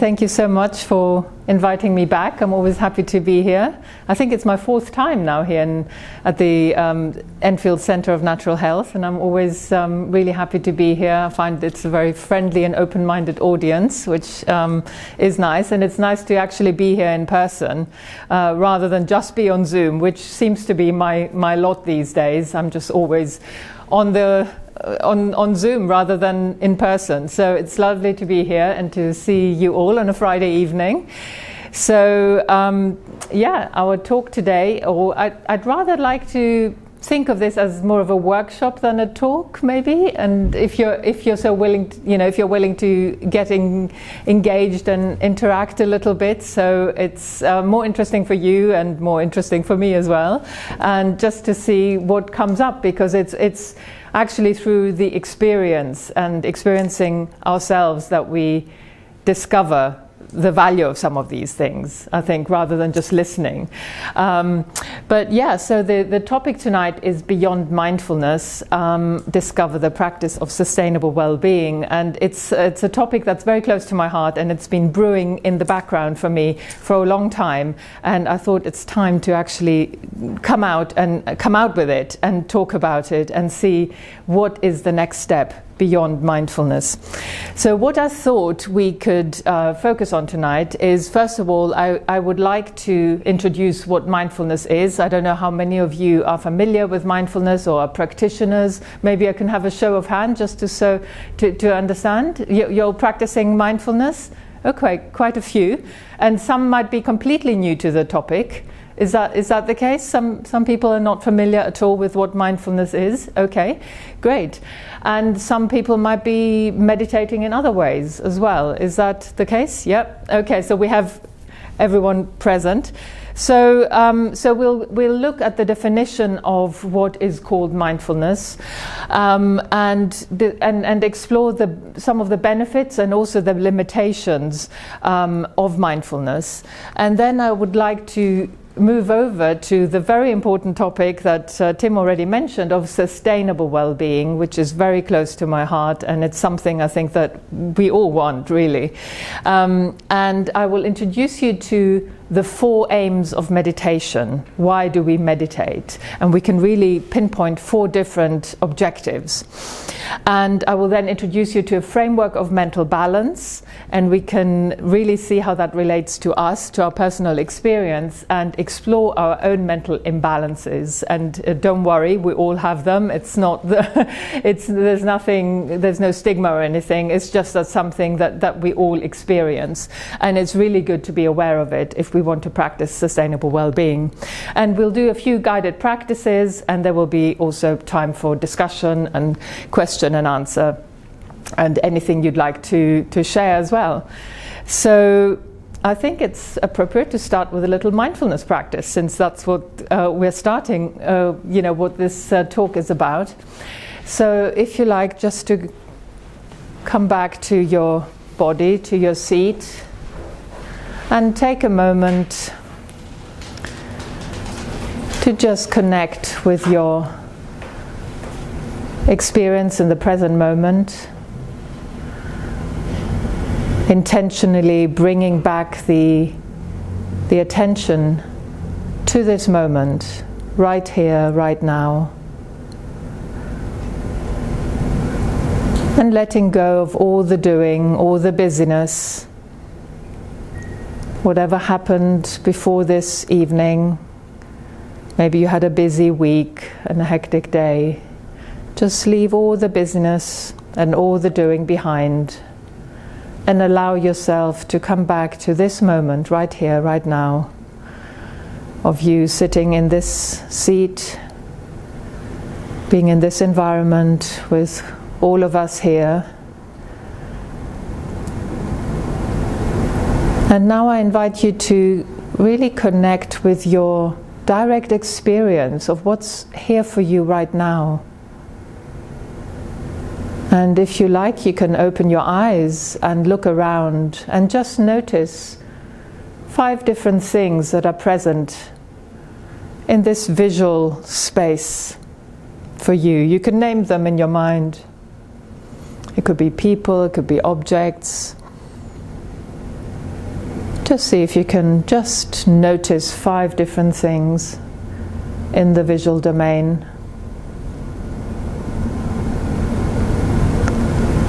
Thank you so much for inviting me back. I'm always happy to be here. I think it's my fourth time now here at the Enfield Centre of Natural Health, and I'm always really happy to be here. I find it's a very friendly and open-minded audience, which is nice, and it's nice to actually be here in person rather than just be on Zoom, which seems to be my lot these days. I'm just always on Zoom rather than in person. So it's lovely to be here and to see you all on a Friday evening. So yeah, our talk today, or I'd rather like to think of this as more of a workshop than a talk, maybe. And if you're so willing to, if you're willing to get engaged and interact a little bit, so it's more interesting for you and more interesting for me as well, and just to see what comes up, because it's actually through the experience and experiencing ourselves that we discover the value of some of these things, I think, rather than just listening. But yeah, so the topic tonight is Beyond Mindfulness, discover the practice of sustainable well-being. And it's a topic that's very close to my heart, and it's been brewing in the background for me for a long time. And I thought it's time to actually come out with it and talk about it and see what is the next step beyond mindfulness. So what I thought we could focus on tonight is, first of all, I would like to introduce what mindfulness is. I don't know how many of you are familiar with mindfulness or are practitioners. Maybe I can have a show of hands just to understand. You're practicing mindfulness? Okay, quite a few. And some might be completely new to the topic. Is that the case? Some people are not familiar at all with what mindfulness is. Okay, great. And some people might be meditating in other ways as well. Is that the case? Yep. Okay, so we have everyone present. So we'll look at the definition of what is called mindfulness, and explore some of the benefits and also the limitations of mindfulness. And then I would like to move over to the very important topic that Tim already mentioned, of sustainable well-being, which is very close to my heart, and it's something I think that we all want, really. And I will introduce you to the 4 aims of meditation. Why do we meditate? And we can really pinpoint 4 different objectives. And I will then introduce you to a framework of mental balance, and we can really see how that relates to us, to our personal experience, and explore our own mental imbalances. And don't worry, we all have them. It's not there's no stigma or anything. It's just that something that we all experience, and it's really good to be aware of it if we want to practice sustainable well-being. And we'll do a few guided practices, and there will be also time for discussion and question and answer, and anything you'd like to share as well. So I think it's appropriate to start with a little mindfulness practice, since that's what we're starting, what this talk is about. So if you like, just to come back to your body, to your seat, and take a moment to just connect with your experience in the present moment, intentionally bringing back the attention to this moment, right here, right now, and letting go of all the doing, all the busyness, whatever happened before this evening. Maybe you had a busy week and a hectic day. Just leave all the busyness and all the doing behind, and allow yourself to come back to this moment, right here, right now, of you sitting in this seat, being in this environment with all of us here. And now I invite you to really connect with your direct experience of what's here for you right now. And if you like, you can open your eyes and look around and just notice 5 different things that are present in this visual space for you. You can name them in your mind. It could be people, it could be objects, Just see if you can just notice 5 different things in the visual domain.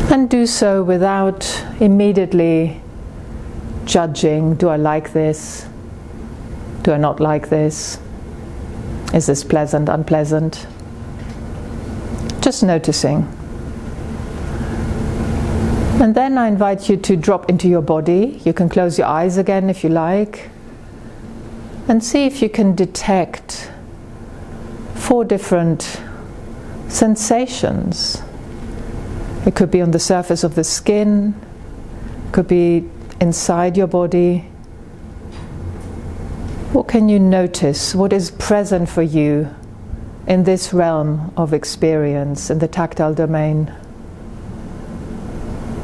And do so without immediately judging. Do I like this? Do I not like this? Is this pleasant, unpleasant? Just noticing. And then I invite you to drop into your body. You can close your eyes again if you like. And see if you can detect 4 different sensations. It could be on the surface of the skin, it could be inside your body. What can you notice? What is present for you in this realm of experience, in the tactile domain?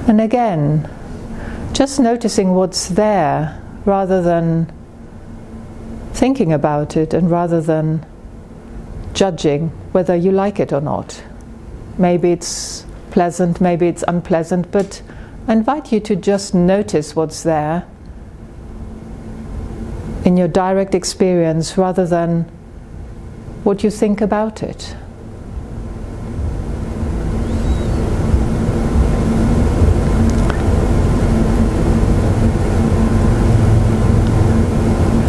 And again, just noticing what's there rather than thinking about it and rather than judging whether you like it or not. Maybe it's pleasant, maybe it's unpleasant, but I invite you to just notice what's there in your direct experience rather than what you think about it.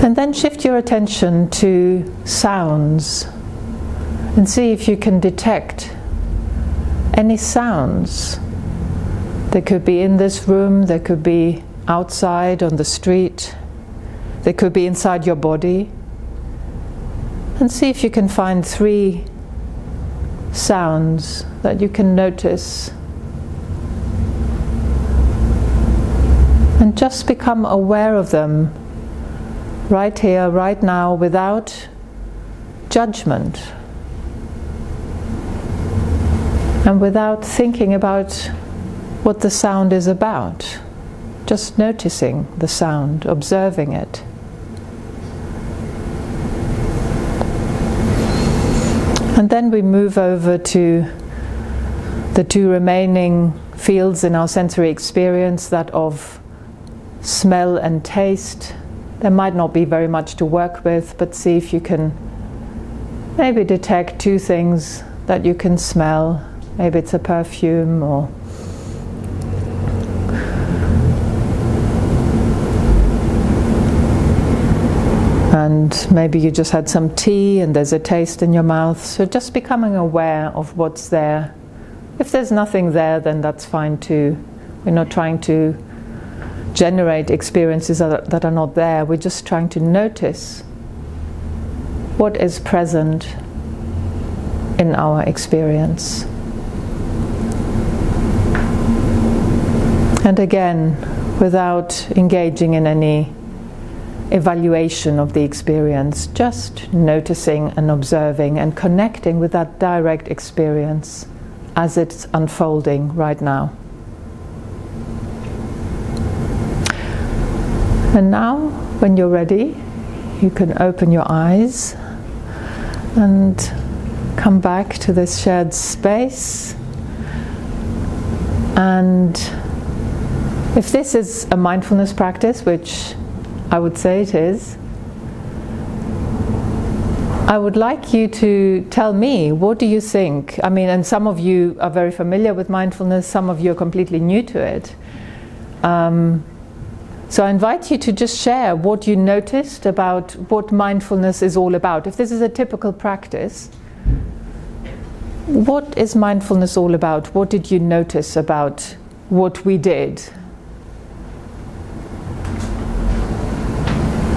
And then shift your attention to sounds and see if you can detect any sounds. They could be in this room, they could be outside on the street, they could be inside your body. And see if you can find 3 sounds that you can notice. And just become aware of them right here, right now, without judgment. And without thinking about what the sound is about. Just noticing the sound, observing it. And then we move over to the 2 remaining fields in our sensory experience, that of smell and taste. There might not be very much to work with, but see if you can maybe detect 2 things that you can smell. Maybe it's a perfume or and maybe you just had some tea and there's a taste in your mouth. So just becoming aware of what's there. If there's nothing there, then that's fine too. We're not trying to generate experiences that are not there. We're just trying to notice what is present in our experience. And again, without engaging in any evaluation of the experience, just noticing and observing and connecting with that direct experience as it's unfolding right now. And now, when you're ready, you can open your eyes and come back to this shared space. And if this is a mindfulness practice, which I would say it is, I would like you to tell me, what do you think? I mean, and some of you are very familiar with mindfulness, some of you are completely new to it. So I invite you to just share what you noticed about what mindfulness is all about. If this is a typical practice, what is mindfulness all about? What did you notice about what we did?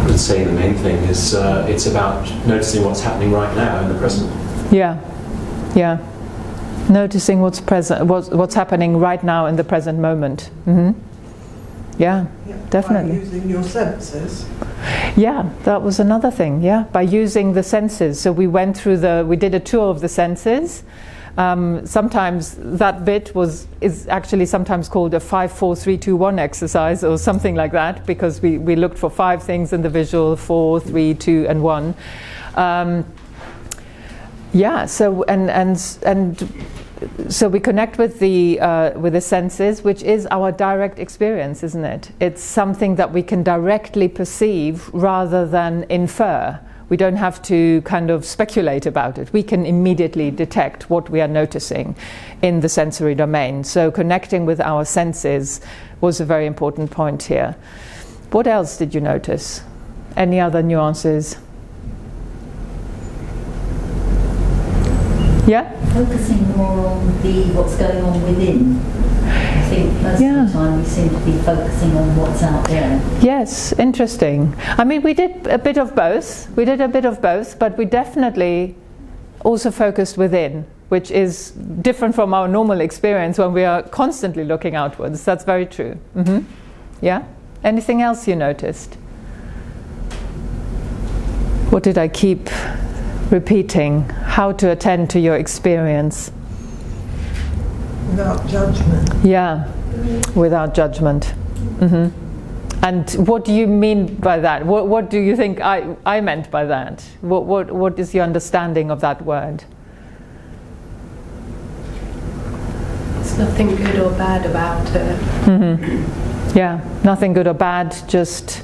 I would say the main thing is it's about noticing what's happening right now in the present. Yeah. Noticing what's present, what's happening right now in the present moment. Mm-hmm. Yeah, definitely. By using your senses. Yeah, that was another thing. Yeah, by using the senses. So we went through we did a tour of the senses. Sometimes that bit is actually sometimes called a 5, 4, 3, 2, 1 exercise or something like that, because we looked for 5 things in the visual, 4, 3, 2, and 1. Yeah. So and so we connect with the senses, which is our direct experience, isn't it? It's something that we can directly perceive rather than infer. We don't have to kind of speculate about it. We can immediately detect what we are noticing in the sensory domain. So connecting with our senses was a very important point here. What else did you notice? Any other nuances? Yeah? Focusing more on what's going on within. I think most of the time we seem to be focusing on what's out there. Yes, interesting. I mean, we did a bit of both. But we definitely also focused within, which is different from our normal experience when we are constantly looking outwards. That's very true. Mm-hmm. Yeah? Anything else you noticed? What did I keep repeating? How to attend to your experience. Without judgment. Yeah, without judgment. Mm-hmm. And what do you mean by that? What do you think I meant by that? What is your understanding of that word? There's nothing good or bad about it. Mm-hmm. Yeah, nothing good or bad, just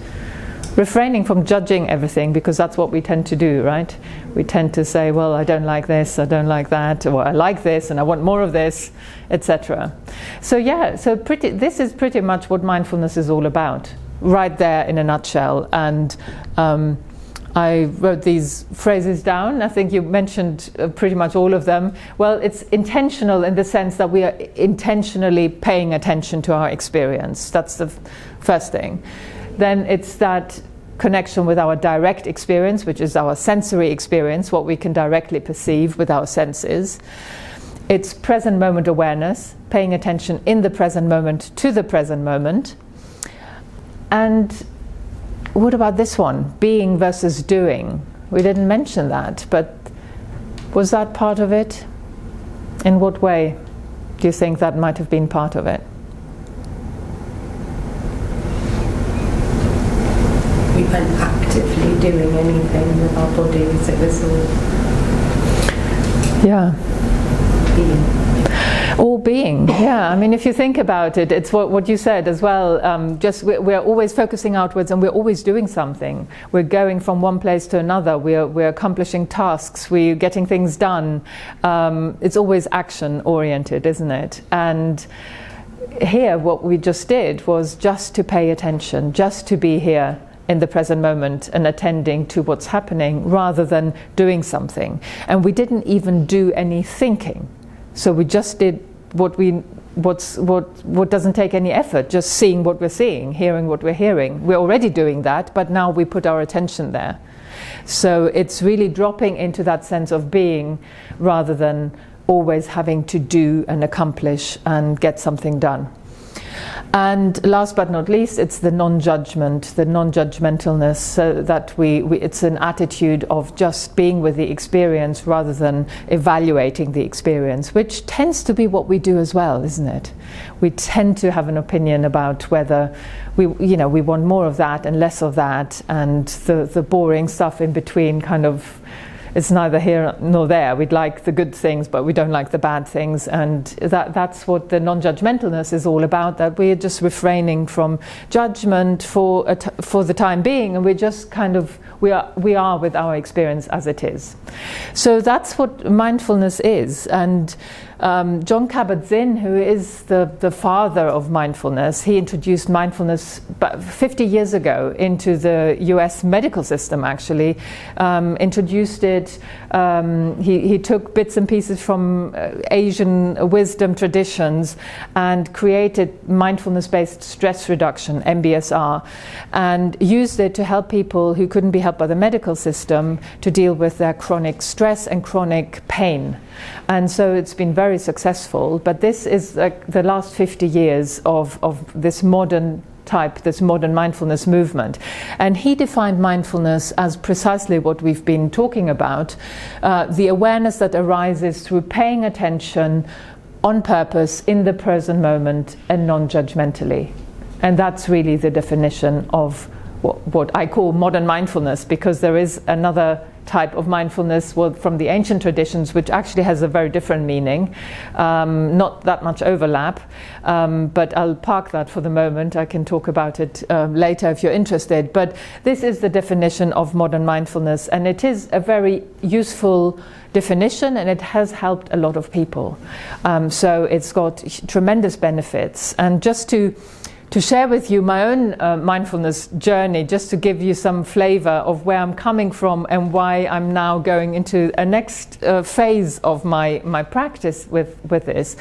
refraining from judging everything, because that's what we tend to do, right? We tend to say, well, I don't like this, I don't like that, or I like this and I want more of this, etc. So yeah, this is pretty much what mindfulness is all about, right there in a nutshell. And I wrote these phrases down. I think you mentioned pretty much all of them. Well, it's intentional in the sense that we are intentionally paying attention to our experience. That's the first thing. Then it's that connection with our direct experience, which is our sensory experience, what we can directly perceive with our senses. It's present moment awareness, paying attention in the present moment to the present moment. And what about this one? Being versus doing. We didn't mention that, but was that part of it? In what way do you think that might have been part of it? We weren't actively doing anything with our bodies, it was all being. All being, yeah. I mean, if you think about it, it's what you said as well. We're always focusing outwards, and we're always doing something. We're going from one place to another. We're accomplishing tasks. We're getting things done. It's always action oriented, isn't it? And here, what we just did was just to pay attention, just to be here in the present moment and attending to what's happening rather than doing something. And we didn't even do any thinking. So we just did what doesn't take any effort, just seeing what we're seeing, hearing what we're hearing. We're already doing that, but now we put our attention there. So it's really dropping into that sense of being rather than always having to do and accomplish and get something done. And last but not least, it's the non-judgment, the non-judgmentalness, so that it's an attitude of just being with the experience rather than evaluating the experience, which tends to be what we do as well, isn't it? We tend to have an opinion about whether we want more of that and less of that, and the boring stuff in between kind of, it's neither here nor there. We'd like the good things, but we don't like the bad things. And that's what the non-judgmentalness is all about, that we're just refraining from judgment for the time being, and we're just kind of, we are with our experience as it is. So that's what mindfulness is. And Jon Kabat-Zinn, who is the father of mindfulness, he introduced mindfulness 50 years ago into the US medical system, actually. Introduced it, he took bits and pieces from Asian wisdom traditions and created mindfulness-based stress reduction, MBSR, and used it to help people who couldn't be helped by the medical system to deal with their chronic stress and chronic pain. And so it's been very successful, but this is like the last 50 years of this modern mindfulness movement. And he defined mindfulness as precisely what we've been talking about, the awareness that arises through paying attention on purpose in the present moment and non-judgmentally. And that's really the definition of what I call modern mindfulness, because there is another type of mindfulness from the ancient traditions, which actually has a very different meaning, not that much overlap, but I'll park that for the moment. I can talk about it later if you're interested. But this is the definition of modern mindfulness, and it is a very useful definition, and it has helped a lot of people. So it's got tremendous benefits. And just to share with you my own mindfulness journey, just to give you some flavor of where I'm coming from and why I'm now going into a next phase of my practice with this,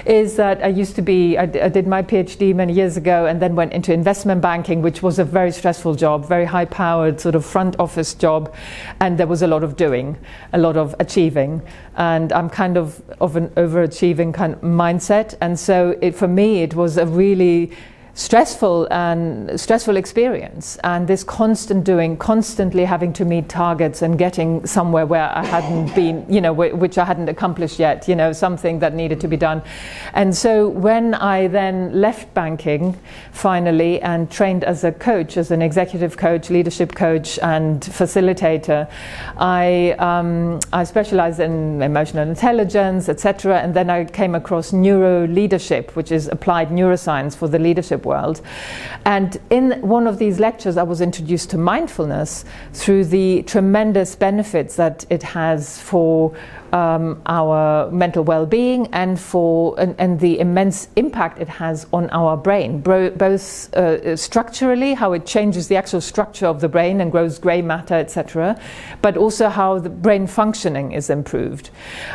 is that I did my PhD many years ago and then went into investment banking, which was a very stressful job, very high-powered sort of front office job, and there was a lot of doing, a lot of achieving, and I'm kind of an overachieving kind of mindset, and so for me it was a really stressful experience, and this constant doing, constantly having to meet targets and getting somewhere where I hadn't been, which I hadn't accomplished yet, something that needed to be done. And so when I then left banking finally and trained as a coach, as an executive coach, leadership coach and facilitator, I specialized in emotional intelligence, etc. And then I came across neuro leadership, which is applied neuroscience for the leadership world. And in one of these lectures I was introduced to mindfulness through the tremendous benefits that it has for our mental well-being and the immense impact it has on our brain, both structurally, how it changes the actual structure of the brain and grows grey matter, etc., but also how the brain functioning is improved.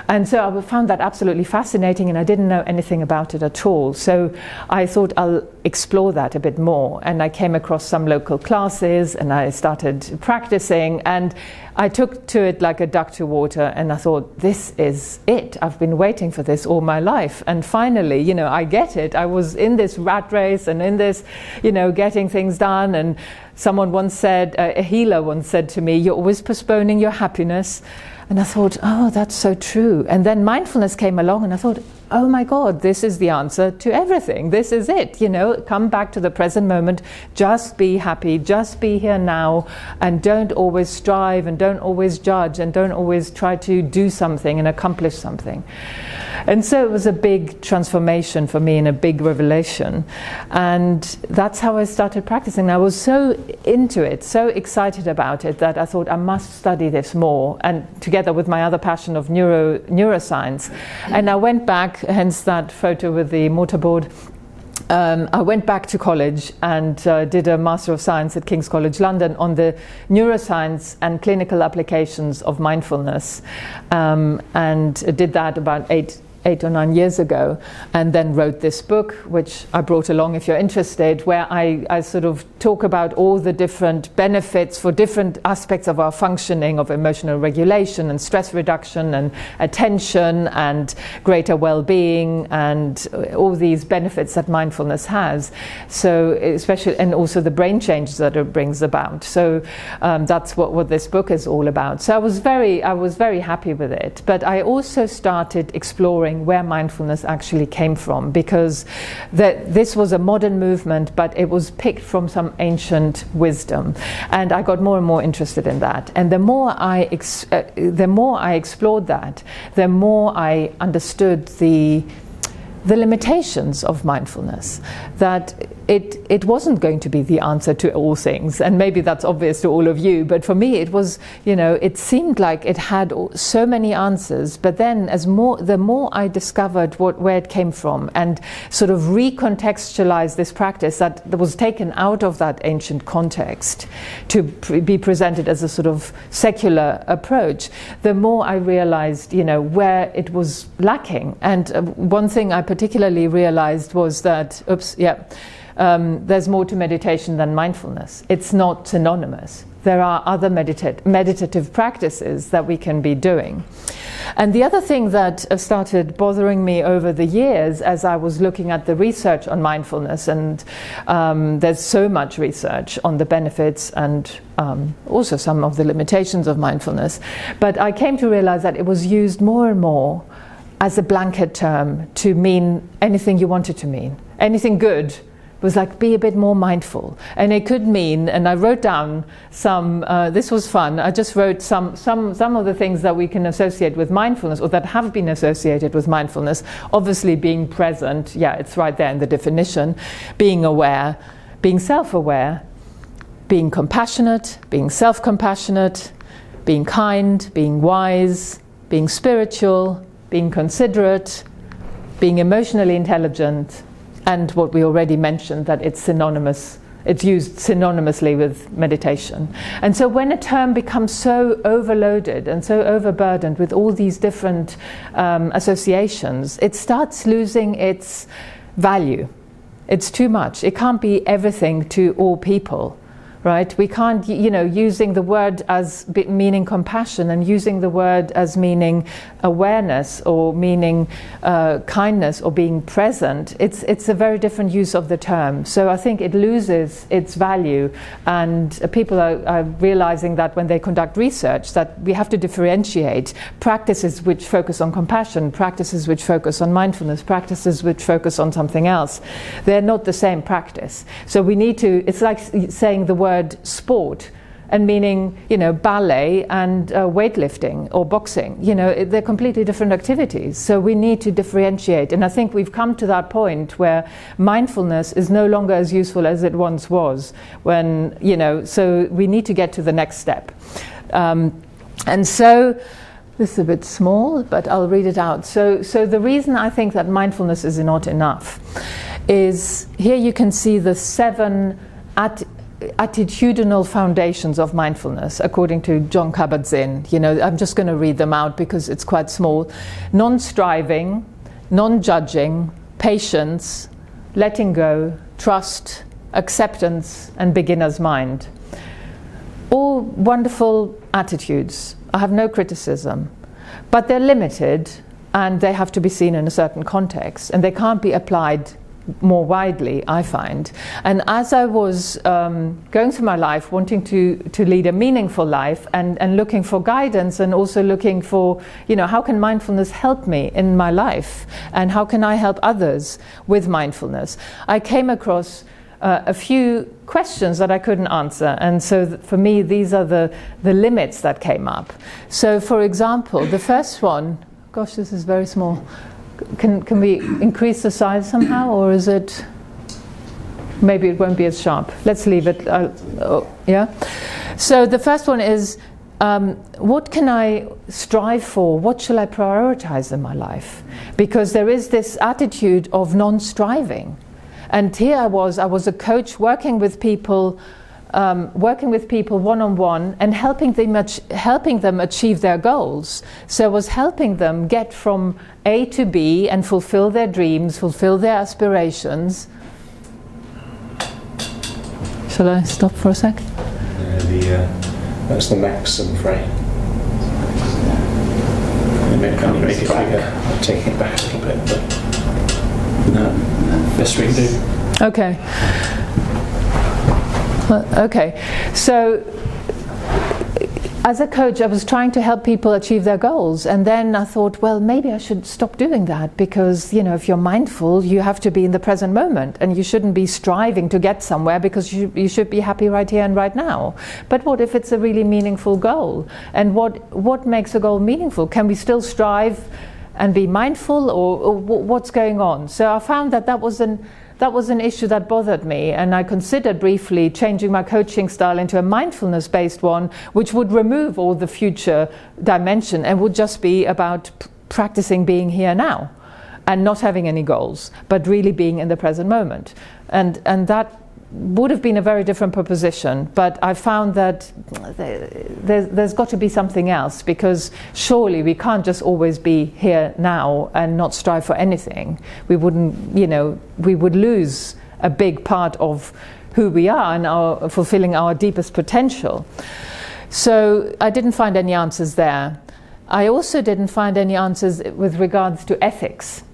And so I found that absolutely fascinating, and I didn't know anything about it at all. So I thought I'll explore that a bit more, and I came across some local classes and I started practicing, and I took to it like a duck to water, and I thought, this is it. I've been waiting for this all my life. And finally, I get it. I was in this rat race and in this, getting things done. And someone once said, a healer once said to me, you're always postponing your happiness. And I thought, oh, that's so true. And then mindfulness came along, and I thought, oh my God, this is the answer to everything. This is it, come back to the present moment, just be happy, just be here now, and don't always strive and don't always judge and don't always try to do something and accomplish something. And so it was a big transformation for me and a big revelation. And that's how I started practicing. I was so into it, so excited about it, that I thought I must study this more, and together with my other passion of neuroscience. And I went back, hence that photo with the mortarboard. I went back to college and did a Master of Science at King's College London on the neuroscience and clinical applications of mindfulness, and did that about 8 or 9 years ago, and then wrote this book, which I brought along if you're interested, where I sort of talk about all the different benefits for different aspects of our functioning, of emotional regulation and stress reduction and attention and greater well-being and all these benefits that mindfulness has. So especially, and also the brain changes that it brings about. So that's what this book is all about. So I was very happy with it, but I also started exploring where mindfulness actually came from, because this was a modern movement, but it was picked from some ancient wisdom, and I got more and more interested in that. And the more I explored that, the more I understood the limitations of mindfulness, that it wasn't going to be the answer to all things, and maybe that's obvious to all of you, but for me it was, it seemed like it had so many answers, but then the more I discovered where it came from and sort of recontextualized this practice that was taken out of that ancient context to be presented as a sort of secular approach, the more I realized, where it was lacking. And one thing I particularly realized was that, there's more to meditation than mindfulness. It's not synonymous. There are other meditative practices that we can be doing. And the other thing that started bothering me over the years as I was looking at the research on mindfulness, and there's so much research on the benefits and also some of the limitations of mindfulness, but I came to realize that it was used more and more as a blanket term to mean anything you want it to mean. Anything good It was like, be a bit more mindful. And it could mean, and I wrote down some, this was fun, I just wrote some of the things that we can associate with mindfulness, or that have been associated with mindfulness. Obviously being present, yeah, it's right there in the definition. Being aware, being self-aware, being compassionate, being self-compassionate, being kind, being wise, being spiritual, being considerate, being emotionally intelligent, and what we already mentioned, that it's synonymous, it's used synonymously with meditation. And so when a term becomes so overloaded and so overburdened with all these different associations, it starts losing its value. It's too much. It can't be everything to all people. Right? We can't, using the word as meaning compassion and using the word as meaning awareness or meaning kindness or being present, it's a very different use of the term. So I think it loses its value, and people are realizing that when they conduct research, that we have to differentiate practices which focus on compassion, practices which focus on mindfulness, practices which focus on something else. They're not the same practice. So we need to, it's like saying the word sport and meaning, ballet and weightlifting or boxing. They're completely different activities. So we need to differentiate. And I think we've come to that point where mindfulness is no longer as useful as it once was. So we need to get to the next step. And so, this is a bit small, but I'll read it out. So the reason I think that mindfulness is not enough is, here you can see the 7 attitudinal foundations of mindfulness, according to Jon Kabat-Zinn. I'm just going to read them out because it's quite small. Non-striving, non-judging, patience, letting go, trust, acceptance, and beginner's mind. All wonderful attitudes. I have no criticism. But they're limited, and they have to be seen in a certain context, and they can't be applied more widely, I find. And as I was going through my life, wanting to lead a meaningful life, and looking for guidance, and also looking for, how can mindfulness help me in my life, and how can I help others with mindfulness, I came across a few questions that I couldn't answer. And so for me, these are the limits that came up. So for example, the first one, gosh, this is very small. Can we increase the size somehow, or is it, maybe it won't be as sharp. Let's leave it, yeah? So the first one is, what can I strive for? What shall I prioritize in my life? Because there is this attitude of non-striving. And here I was a coach working with people one-on-one and helping them achieve their goals. So I was helping them get from A to B and fulfill their dreams, fulfill their aspirations. Shall I stop for a sec? That's the maxim frame. Maybe I can't make it bigger. I'm taking it back a little bit, but no, best we can do. Okay. Okay, so as a coach, I was trying to help people achieve their goals, and then I thought, well, maybe I should stop doing that, because if you're mindful, you have to be in the present moment, and you shouldn't be striving to get somewhere, because you should be happy right here and right now. But what if it's a really meaningful goal? And what makes a goal meaningful? Can we still strive and be mindful, or what's going on? So I found that was an issue that bothered me, and I considered briefly changing my coaching style into a mindfulness-based one, which would remove all the future dimension and would just be about practicing being here now and not having any goals, but really being in the present moment. And that would have been a very different proposition, but I found that there's got to be something else, because surely we can't just always be here now and not strive for anything. We wouldn't, we would lose a big part of who we are and fulfilling our deepest potential. So I didn't find any answers there. I also didn't find any answers with regards to ethics,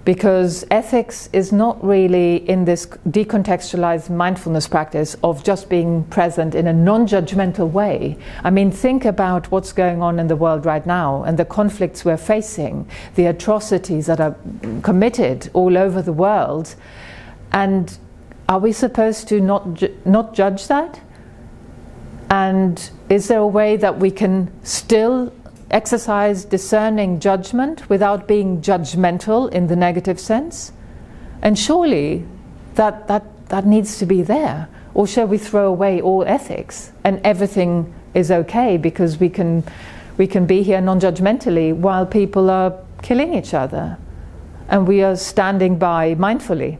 because ethics is not really in this decontextualized mindfulness practice of just being present in a non-judgmental way. I mean, think about what's going on in the world right now, and the conflicts we're facing, the atrocities that are committed all over the world, and are we supposed to not judge that? And is there a way that we can still exercise discerning judgment without being judgmental in the negative sense? And surely that needs to be there. Or shall we throw away all ethics and everything is okay because we can be here non-judgmentally while people are killing each other and we are standing by mindfully?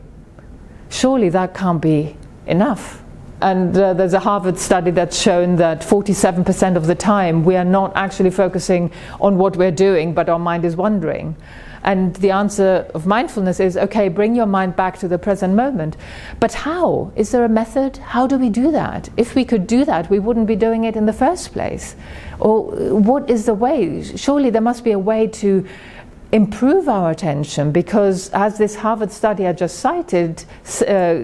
Surely that can't be enough. And there's a Harvard study that's shown that 47% of the time we are not actually focusing on what we're doing, but our mind is wandering. And the answer of mindfulness is, okay, bring your mind back to the present moment. But how? Is there a method? How do we do that? If we could do that, we wouldn't be doing it in the first place. Or what is the way? Surely there must be a way to improve our attention, because as this Harvard study I just cited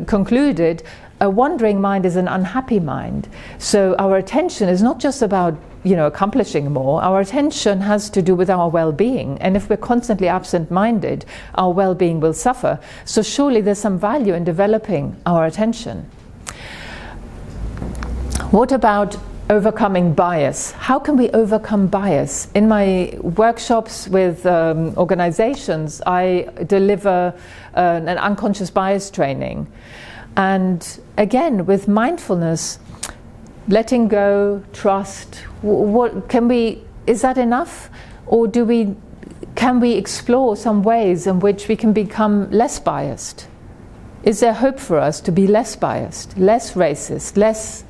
concluded, a wandering mind is an unhappy mind. So our attention is not just about, accomplishing more. Our attention has to do with our well-being. And if we're constantly absent-minded, our well-being will suffer. So surely there's some value in developing our attention. What about overcoming bias? How can we overcome bias? In my workshops with organizations, I deliver an unconscious bias training. And again, with mindfulness, letting go, trust, is that enough? Or can we explore some ways in which we can become less biased? Is there hope for us to be less biased, less racist, less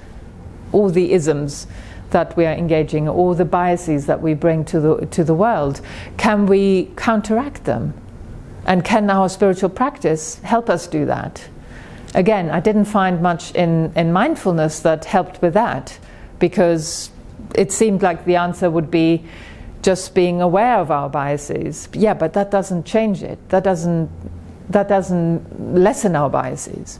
all the isms that we are engaging, all the biases that we bring to the world? Can we counteract them? And can our spiritual practice help us do that? Again, I didn't find much in mindfulness that helped with that, because it seemed like the answer would be just being aware of our biases. Yeah, but that doesn't change it. That doesn't lessen our biases.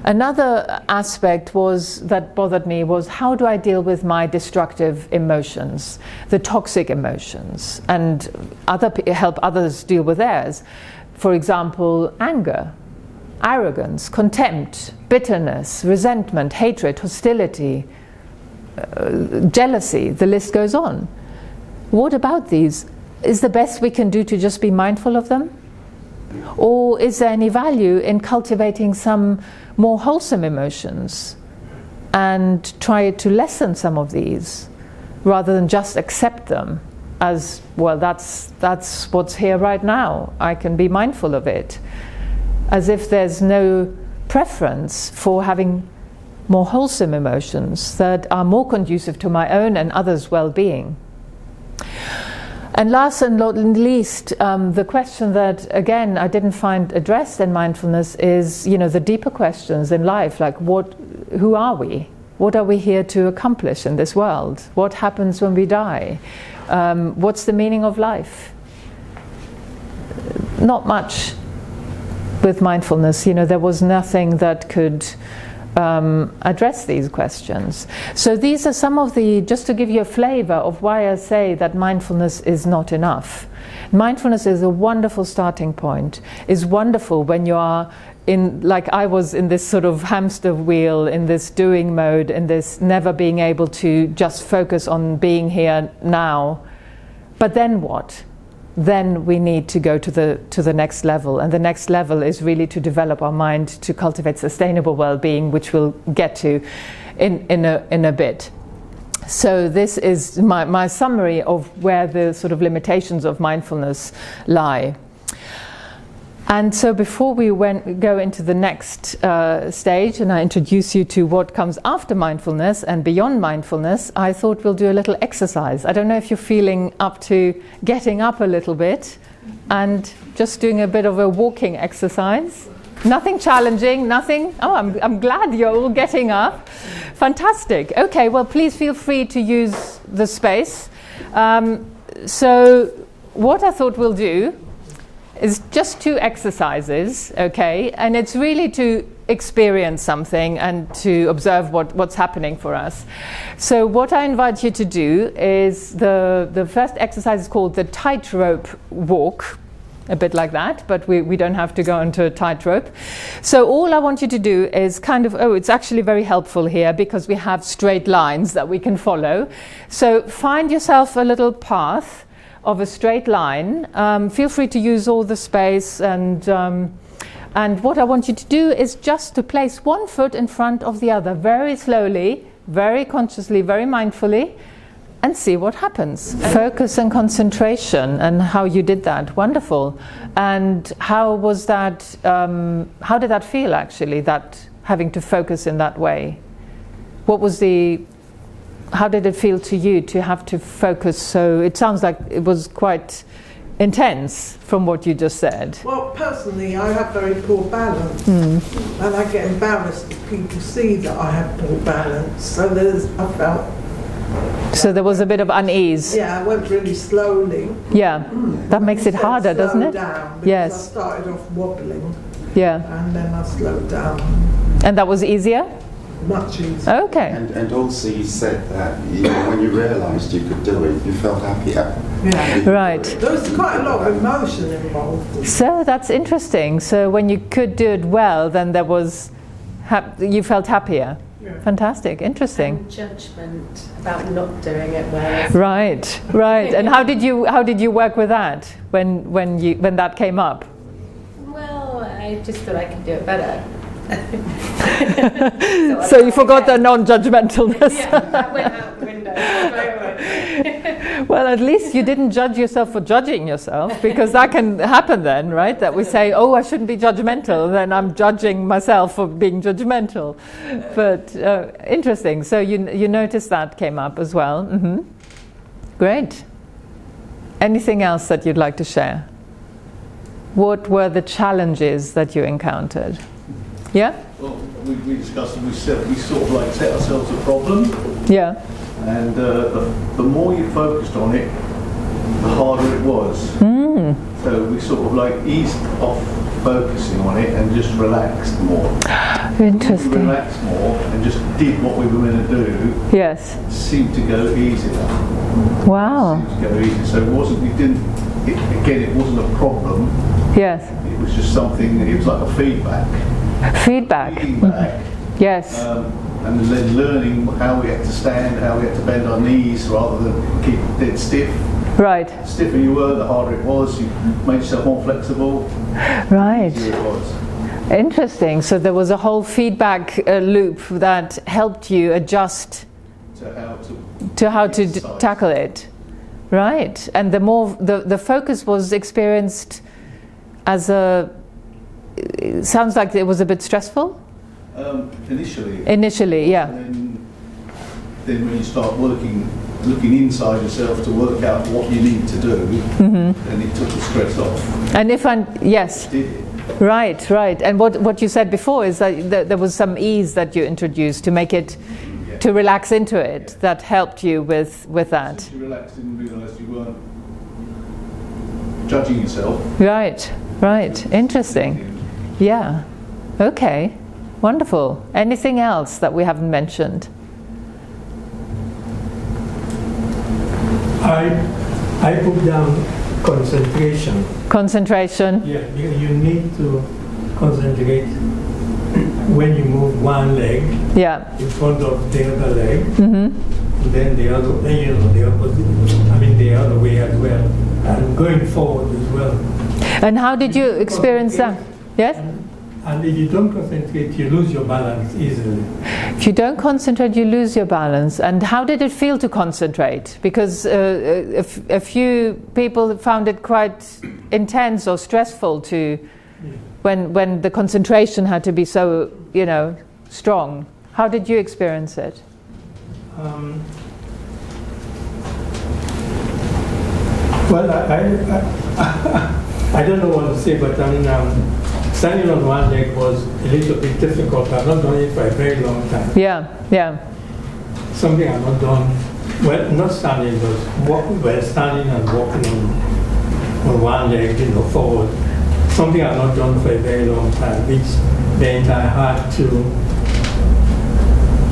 Another aspect that bothered me was, how do I deal with my destructive emotions, the toxic emotions, and help others deal with theirs? For example, anger, arrogance, contempt, bitterness, resentment, hatred, hostility, jealousy, the list goes on. What about these? Is the best we can do to just be mindful of them? Or is there any value in cultivating some more wholesome emotions and try to lessen some of these rather than just accept them as, well, that's what's here right now, I can be mindful of it, as if there's no preference for having more wholesome emotions that are more conducive to my own and others' well-being. And last and not least, the question that, again, I didn't find addressed in mindfulness is, the deeper questions in life, like who are we? What are we here to accomplish in this world? What happens when we die? What's the meaning of life? Not much with mindfulness. There was nothing that could address these questions. So these are some of just to give you a flavor of why I say that mindfulness is not enough. Mindfulness is a wonderful starting point. It's wonderful when you are like I was in this sort of hamster wheel, in this doing mode, in this never being able to just focus on being here now. But then what? Then we need to go to the next level, and the next level is really to develop our mind to cultivate sustainable well-being, which we'll get to in a bit. So this is my summary of where the sort of limitations of mindfulness lie. And so before we go into the next stage, and I introduce you to what comes after mindfulness and beyond mindfulness, I thought we'll do a little exercise. I don't know if you're feeling up to getting up a little bit and just doing a bit of a walking exercise. Nothing challenging, nothing. Oh, I'm glad you're all getting up. Fantastic. Okay, well, please feel free to use the space. So what I thought we'll do is just 2 exercises, okay? And it's really to experience something and to observe what's happening for us. So what I invite you to do is the first exercise is called the tightrope walk. a bit like that, but we don't have to go into a tightrope. So all I want you to do is kind of, it's actually very helpful here because we have straight lines that we can follow. So find yourself a little path of a straight line. Feel free to use all the space, and what I want you to do is just to place one foot in front of the other, very slowly, very consciously, very mindfully, and see what happens. Focus and concentration, and how you did that. Wonderful. And how was that, how did that feel actually, that having to focus in that way? What was how did it feel to you to have to focus? So it sounds like it was quite intense from what you just said. Well, personally, I have very poor balance, and I get embarrassed if people see that I have poor balance. So I felt. So there was a bit of unease. Yeah, I went really slowly. Yeah, that makes it harder, doesn't it? Down, yes. I started off wobbling. Yeah. And then I slowed down. And that was easier? Much easier. Okay. And also you said that when you realised you could do it, you felt happier. Yeah. Right. There was quite a lot of emotion involved. So that's interesting. So when you could do it well, then there was, you felt happier. Yeah. Fantastic, interesting. And judgment about not doing it well. Right, right. And how did you work with that when that came up? Well, I just thought I could do it better. So you forgot the non-judgmentalness. Yeah, that went out the window. Well, at least you didn't judge yourself for judging yourself, because that can happen then, right? That we say, I shouldn't be judgmental, then I'm judging myself for being judgmental. But interesting. So you noticed that came up as well. Mm-hmm. Great. Anything else that you'd like to share? What were the challenges that you encountered? Yeah? Well, we discussed and we sort of like set ourselves a problem. Yeah. And the more you focused on it, the harder it was. So we sort of like eased off focusing on it and just relaxed more. Interesting. We relaxed more and just did what we were going to do. Yes. It seemed to go easier. Wow. It seemed to go easier. So it wasn't a problem. Yes. It was just something, it was like a feedback. Feedback. Feedback. Yes. And then learning how we had to stand, how we had to bend our knees rather than keep dead stiff. Right. The stiffer you were, the harder it was. You made yourself more flexible. Right. The easier it was. Interesting. So there was a whole feedback loop that helped you adjust to how to tackle it. Right. And the more the focus was experienced as it sounds like it was a bit stressful. Initially, yeah. And then when you start looking inside yourself to work out what you need to do, then it took the stress off. And yes. Did it. Right. And what you said before is that there was some ease that you introduced to make it, to relax into it, that helped you with that. Since you relaxed and realised you weren't judging yourself. Right. Interesting. Yeah. Okay. Wonderful. Anything else that we haven't mentioned? I put down concentration. Concentration? Yeah, you need to concentrate when you move one leg in front of the other leg, then the other, the opposite, the other way as well, and going forward as well. And how did you experience that? Yes? And if you don't concentrate, you lose your balance easily. If you don't concentrate, you lose your balance. And how did it feel to concentrate? Because a few people found it quite intense or stressful when the concentration had to be so, strong. How did you experience it? Well, I don't know what to say, but standing on one leg was a little bit difficult. I've not done it for a very long time. Yeah. Something I've not done, well, not standing, but standing and walking on one leg, forward. Something I've not done for a very long time, which meant I had to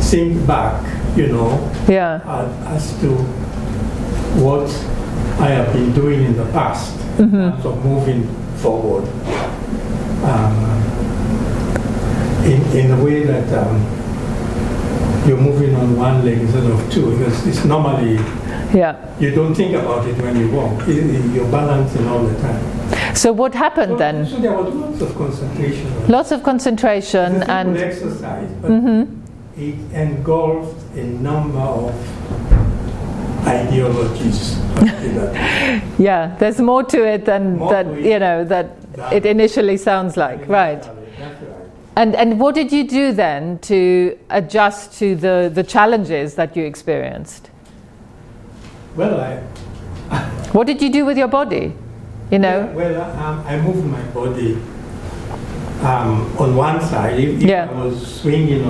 think back, as to what I have been doing in the past, in terms of moving forward in a way that you're moving on one leg instead of two, because it's normally you don't think about it when you walk. You're balancing all the time. So what happened then? So there was lots of concentration. Lots of concentration it's a and exercise, but it engulfed a number of ideologies. Yeah, there's more to it than that it initially sounds like, right? That's right. And what did you do then to adjust to the challenges that you experienced? Well, what did you do with your body? You know? I moved my body on one side. If I was swinging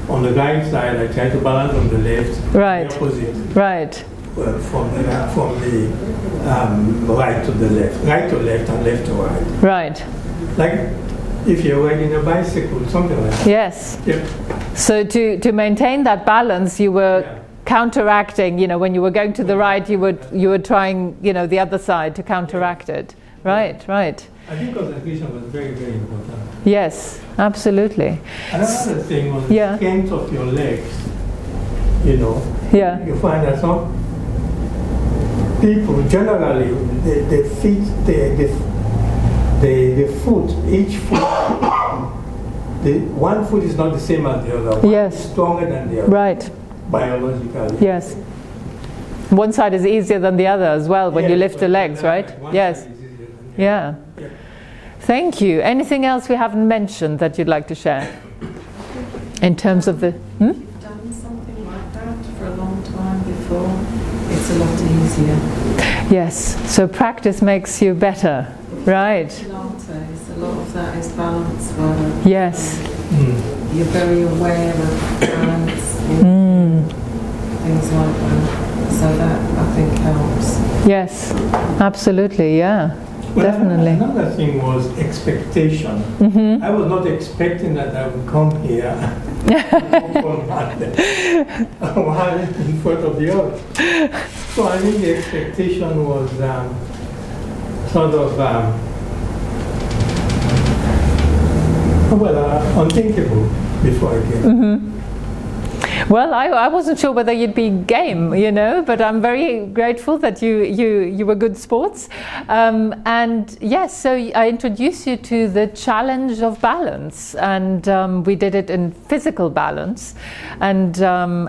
on the right side, I tried to balance on the left. Right. The opposite. Right. Well, from the right to the left, right to left, and left to right. Right. Like if you're riding a bicycle, something like that. Yes. Yeah. So to maintain that balance, you were counteracting. You know, when you were going to the right, you were trying, the other side to counteract it. Right. Right. I think concentration was very, very important. Yes, absolutely. Another thing was the strength of your legs. You find that some people generally the feet, the foot, each foot, the one foot is not the same as the other. One is stronger than the other. Right. Biologically. Yes. One side is easier than the other as well when you lift the legs, right? Yes. Yeah. Thank you. Anything else we haven't mentioned that you'd like to share? In terms of the... Done something like that for a long time before, it's a lot easier. Yes. So practice makes you better. Right. Pilates, a lot of that is balance work. Yes. You're very aware of balance, things like that. So that, I think, helps. Yes. Absolutely, yeah. Well, definitely. Another thing was expectation. I was not expecting that I would come here one in front of the other. So I think the expectation was sort of unthinkable before I came. Well, I wasn't sure whether you'd be game, but I'm very grateful that you were good sports. And yes, so I introduced you to the challenge of balance, and we did it in physical balance. And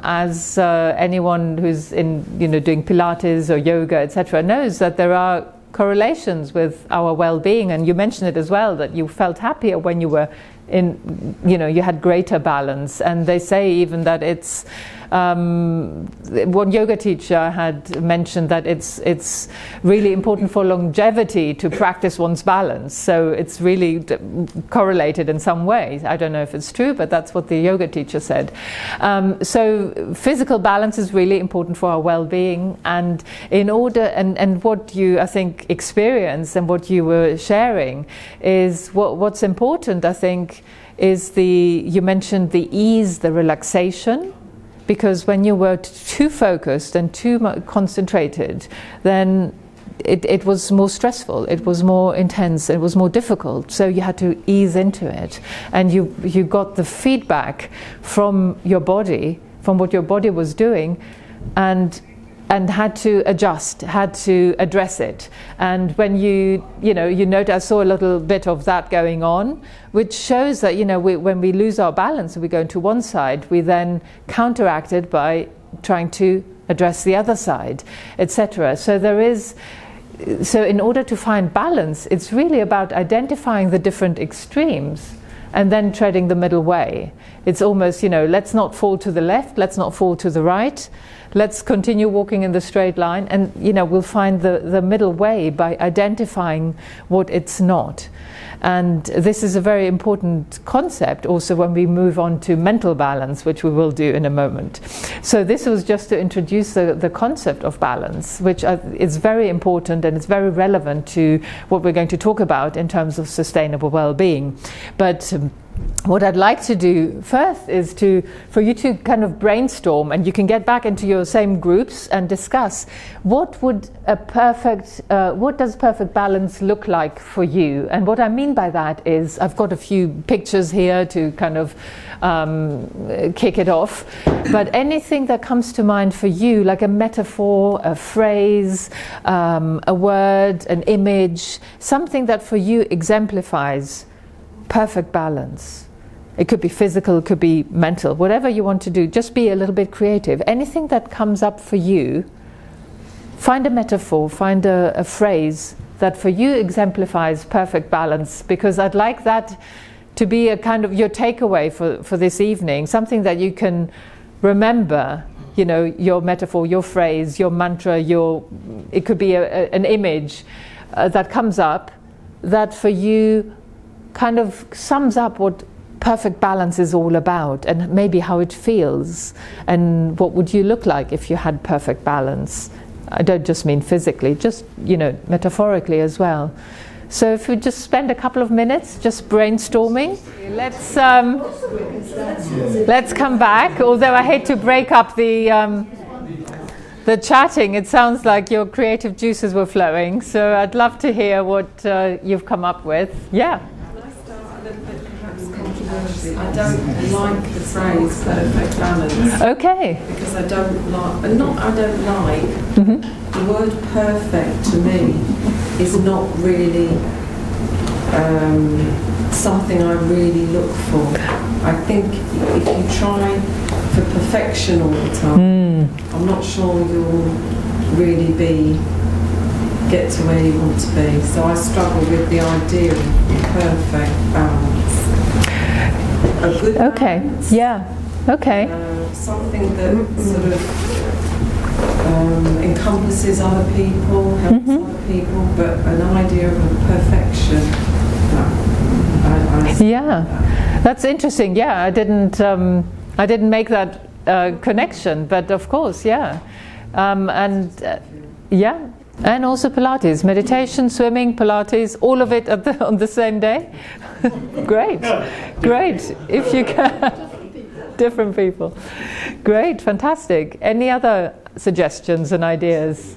as anyone who's in, doing Pilates or yoga, etc., knows that there are correlations with our well-being. And you mentioned it as well, that you felt happier when you were you had greater balance. And they say even that it's one yoga teacher had mentioned that it's really important for longevity to practice one's balance. So it's really correlated in some ways. I don't know if it's true, but that's what the yoga teacher said. So physical balance is really important for our well-being, and in order and what you, I think, experience and what you were sharing is what's important, I think, is you mentioned the ease, the relaxation. Because when you were too focused and too concentrated, then it was more stressful, it was more intense, it was more difficult. So you had to ease into it. And you got the feedback from your body, from what your body was doing, and had to adjust, had to address it. And when you note, I saw a little bit of that going on, which shows that, when we lose our balance and we go into one side, we then counteract it by trying to address the other side, etc. So in order to find balance, it's really about identifying the different extremes and then treading the middle way. It's almost, let's not fall to the left, let's not fall to the right. Let's continue walking in the straight line, and we'll find the middle way by identifying what it's not. And this is a very important concept also when we move on to mental balance, which we will do in a moment. So this was just to introduce the concept of balance, which is very important and it's very relevant to what we're going to talk about in terms of sustainable well-being. But what I'd like to do first is for you to kind of brainstorm, and you can get back into your same groups and discuss what does perfect balance look like for you. And what I mean by that is, I've got a few pictures here to kind of kick it off, but anything that comes to mind for you, like a metaphor, a phrase, a word, an image, something that for you exemplifies perfect balance. It could be physical, it could be mental, whatever you want to do. Just be a little bit creative. Anything that comes up for you, find a metaphor, find a phrase that for you exemplifies perfect balance, because I'd like that to be a kind of your takeaway for this evening, something that you can remember, you know, your metaphor, your phrase, your mantra, it could be an image that comes up that for you kind of sums up what perfect balance is all about, and maybe how it feels, and what would you look like if you had perfect balance. I don't just mean physically, just, you know, metaphorically as well. So if we just spend a couple of minutes just brainstorming, let's come back. Although I hate to break up the chatting, it sounds like your creative juices were flowing. So I'd love to hear what you've come up with. Yeah. I don't like the phrase perfect balance. Okay. Because I don't like, the word perfect to me is not really something I really look for. I think if you try for perfection all the time, I'm not sure you'll really get to where you want to be. So I struggle with the idea of perfect balance. A good balance, something that sort of encompasses other people, helps other people, but an idea of perfection. That's interesting. Yeah, I didn't make that connection, but of course, and also Pilates, meditation, swimming, Pilates, all of it on the same day. Great. If you can. Different people. Great, fantastic. Any other suggestions and ideas?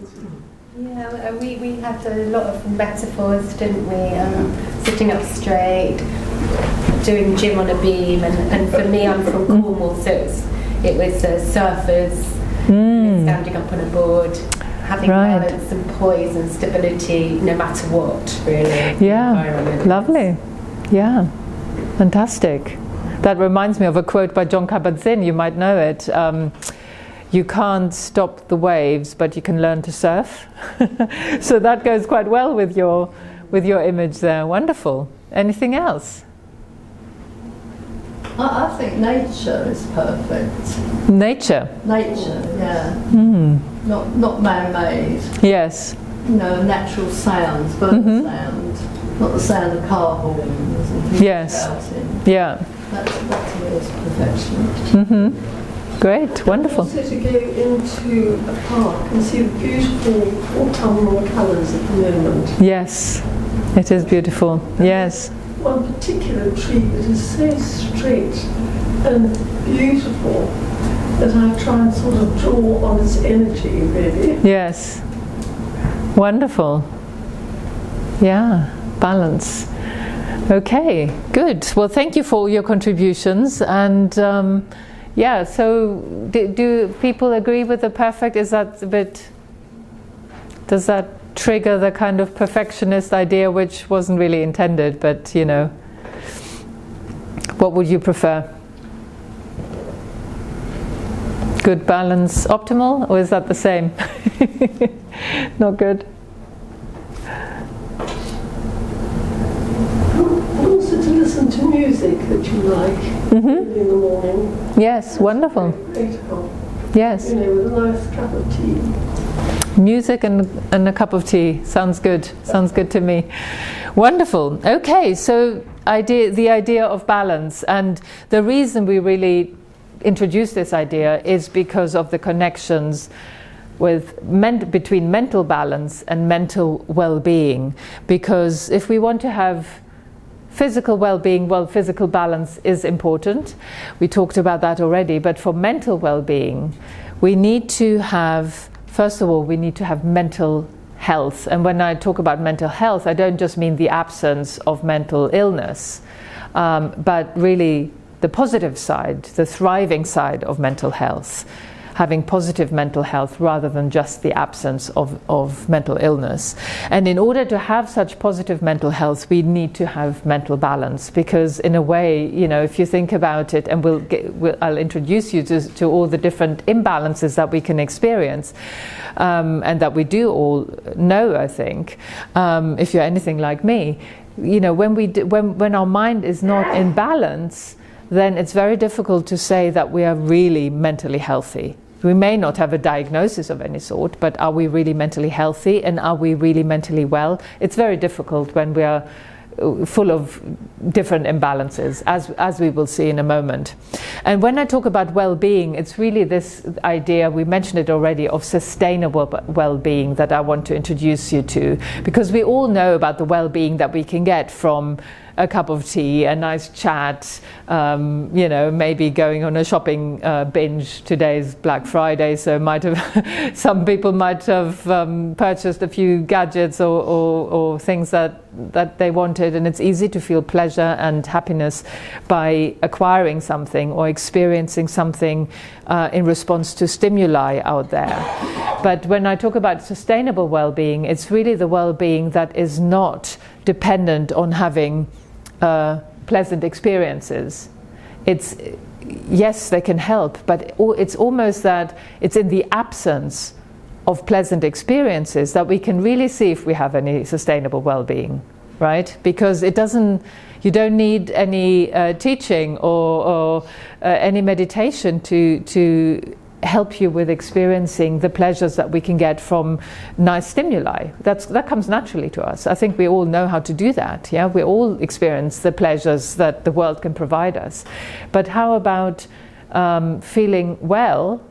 Yeah, we had a lot of metaphors, didn't we? Sitting up straight, doing gym on a beam, and for me, I'm from Cornwall, so it was surfers standing up on a board, having balance and poise and stability no matter what, really. Yeah, lovely. Yeah, fantastic. That reminds me of a quote by John Kabat-Zinn, you might know it. You can't stop the waves, but you can learn to surf. So that goes quite well with your image there. Wonderful. Anything else? I think nature is perfect. Nature, yeah. Not man-made. Yes. You know, natural sounds, bird sound, not the sound of car horns and people shouting. Yeah. That to me is perfection. Great, wonderful. Also to go into a park and see the beautiful autumnal colours at the moment. Yes, it is beautiful. Yes. One particular tree that is so straight and beautiful that I try and sort of draw on its energy, really. Yes. Wonderful. Yeah, balance. Okay, good. Well, thank you for all your contributions. And so do people agree with the perfect? Is that a bit, does that trigger the kind of perfectionist idea, which wasn't really intended, but you know, what would you prefer? Good, balance, optimal, or is that the same? Not good? Also to listen to music that you like in the morning. Yes, wonderful. Great help. Yes. You know, with a nice cup of tea. Music and a cup of tea. Sounds good. Sounds good to me. Wonderful. Okay, so the idea of balance, and the reason we really introduced this idea is because of the connections between mental balance and mental well-being. Because if we want to have physical well-being, well, physical balance is important. We talked about that already. But for mental well-being, we need to have, first of all, we need to have mental health. And when I talk about mental health, I don't just mean the absence of mental illness, but really the positive side, the thriving side of mental health, having positive mental health rather than just the absence of mental illness. And in order to have such positive mental health, we need to have mental balance, because in a way, you know, if you think about it, and I'll introduce you to all the different imbalances that we can experience, and that we do all know, I think, if you're anything like me, you know, when our mind is not in balance, then it's very difficult to say that we are really mentally healthy. We may not have a diagnosis of any sort, but are we really mentally healthy, and are we really mentally well? It's very difficult when we are full of different imbalances, as we will see in a moment. And when I talk about well-being, it's really this idea, we mentioned it already, of sustainable well-being that I want to introduce you to, because we all know about the well-being that we can get from a cup of tea, a nice chat, you know, maybe going on a shopping binge. Today's Black Friday, so some people might have purchased a few gadgets or things that they wanted, and it's easy to feel pleasure and happiness by acquiring something or experiencing something in response to stimuli out there. But when I talk about sustainable well-being, it's really the well-being that is not dependent on having pleasant experiences. Yes, they can help, but it's almost that it's in the absence of pleasant experiences that we can really see if we have any sustainable well-being, right? Because you don't need any teaching or any meditation to help you with experiencing the pleasures that we can get from nice stimuli. That comes naturally to us. I think we all know how to do that. Yeah, we all experience the pleasures that the world can provide us. But how about feeling well,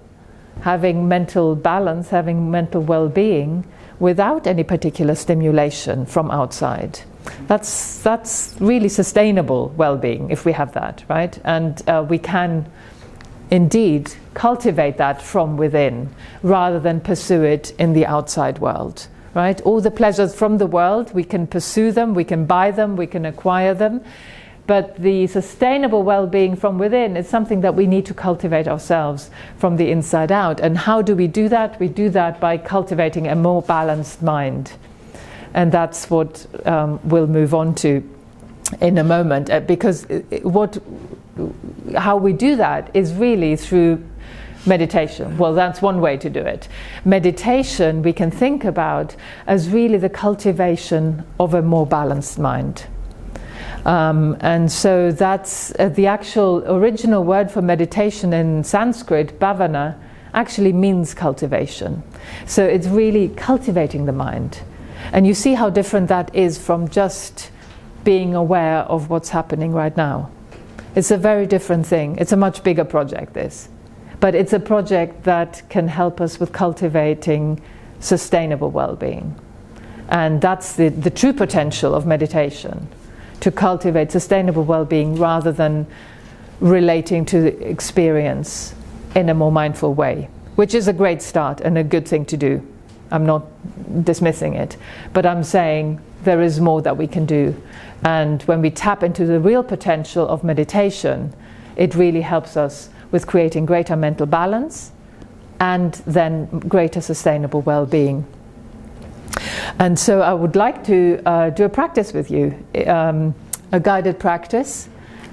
having mental balance, having mental well-being without any particular stimulation from outside? That's really sustainable well-being if we have that, right? And we can indeed cultivate that from within rather than pursue it in the outside world, right? All the pleasures from the world, we can pursue them, we can buy them, we can acquire them, but the sustainable well-being from within is something that we need to cultivate ourselves from the inside out. And how do we do that? We do that by cultivating a more balanced mind, and that's what we'll move on to in a moment, because how we do that is really through meditation. Well, that's one way to do it. Meditation we can think about as really the cultivation of a more balanced mind. And so that's the actual original word for meditation in Sanskrit, bhavana, actually means cultivation. So it's really cultivating the mind. And you see how different that is from just being aware of what's happening right now. It's a very different thing. It's a much bigger project, this. But it's a project that can help us with cultivating sustainable well-being. And that's the true potential of meditation, to cultivate sustainable well-being rather than relating to the experience in a more mindful way, which is a great start and a good thing to do. I'm not dismissing it, but I'm saying there is more that we can do. And when we tap into the real potential of meditation, it really helps us with creating greater mental balance and then greater sustainable well-being. And so I would like to do a practice with you, a guided practice,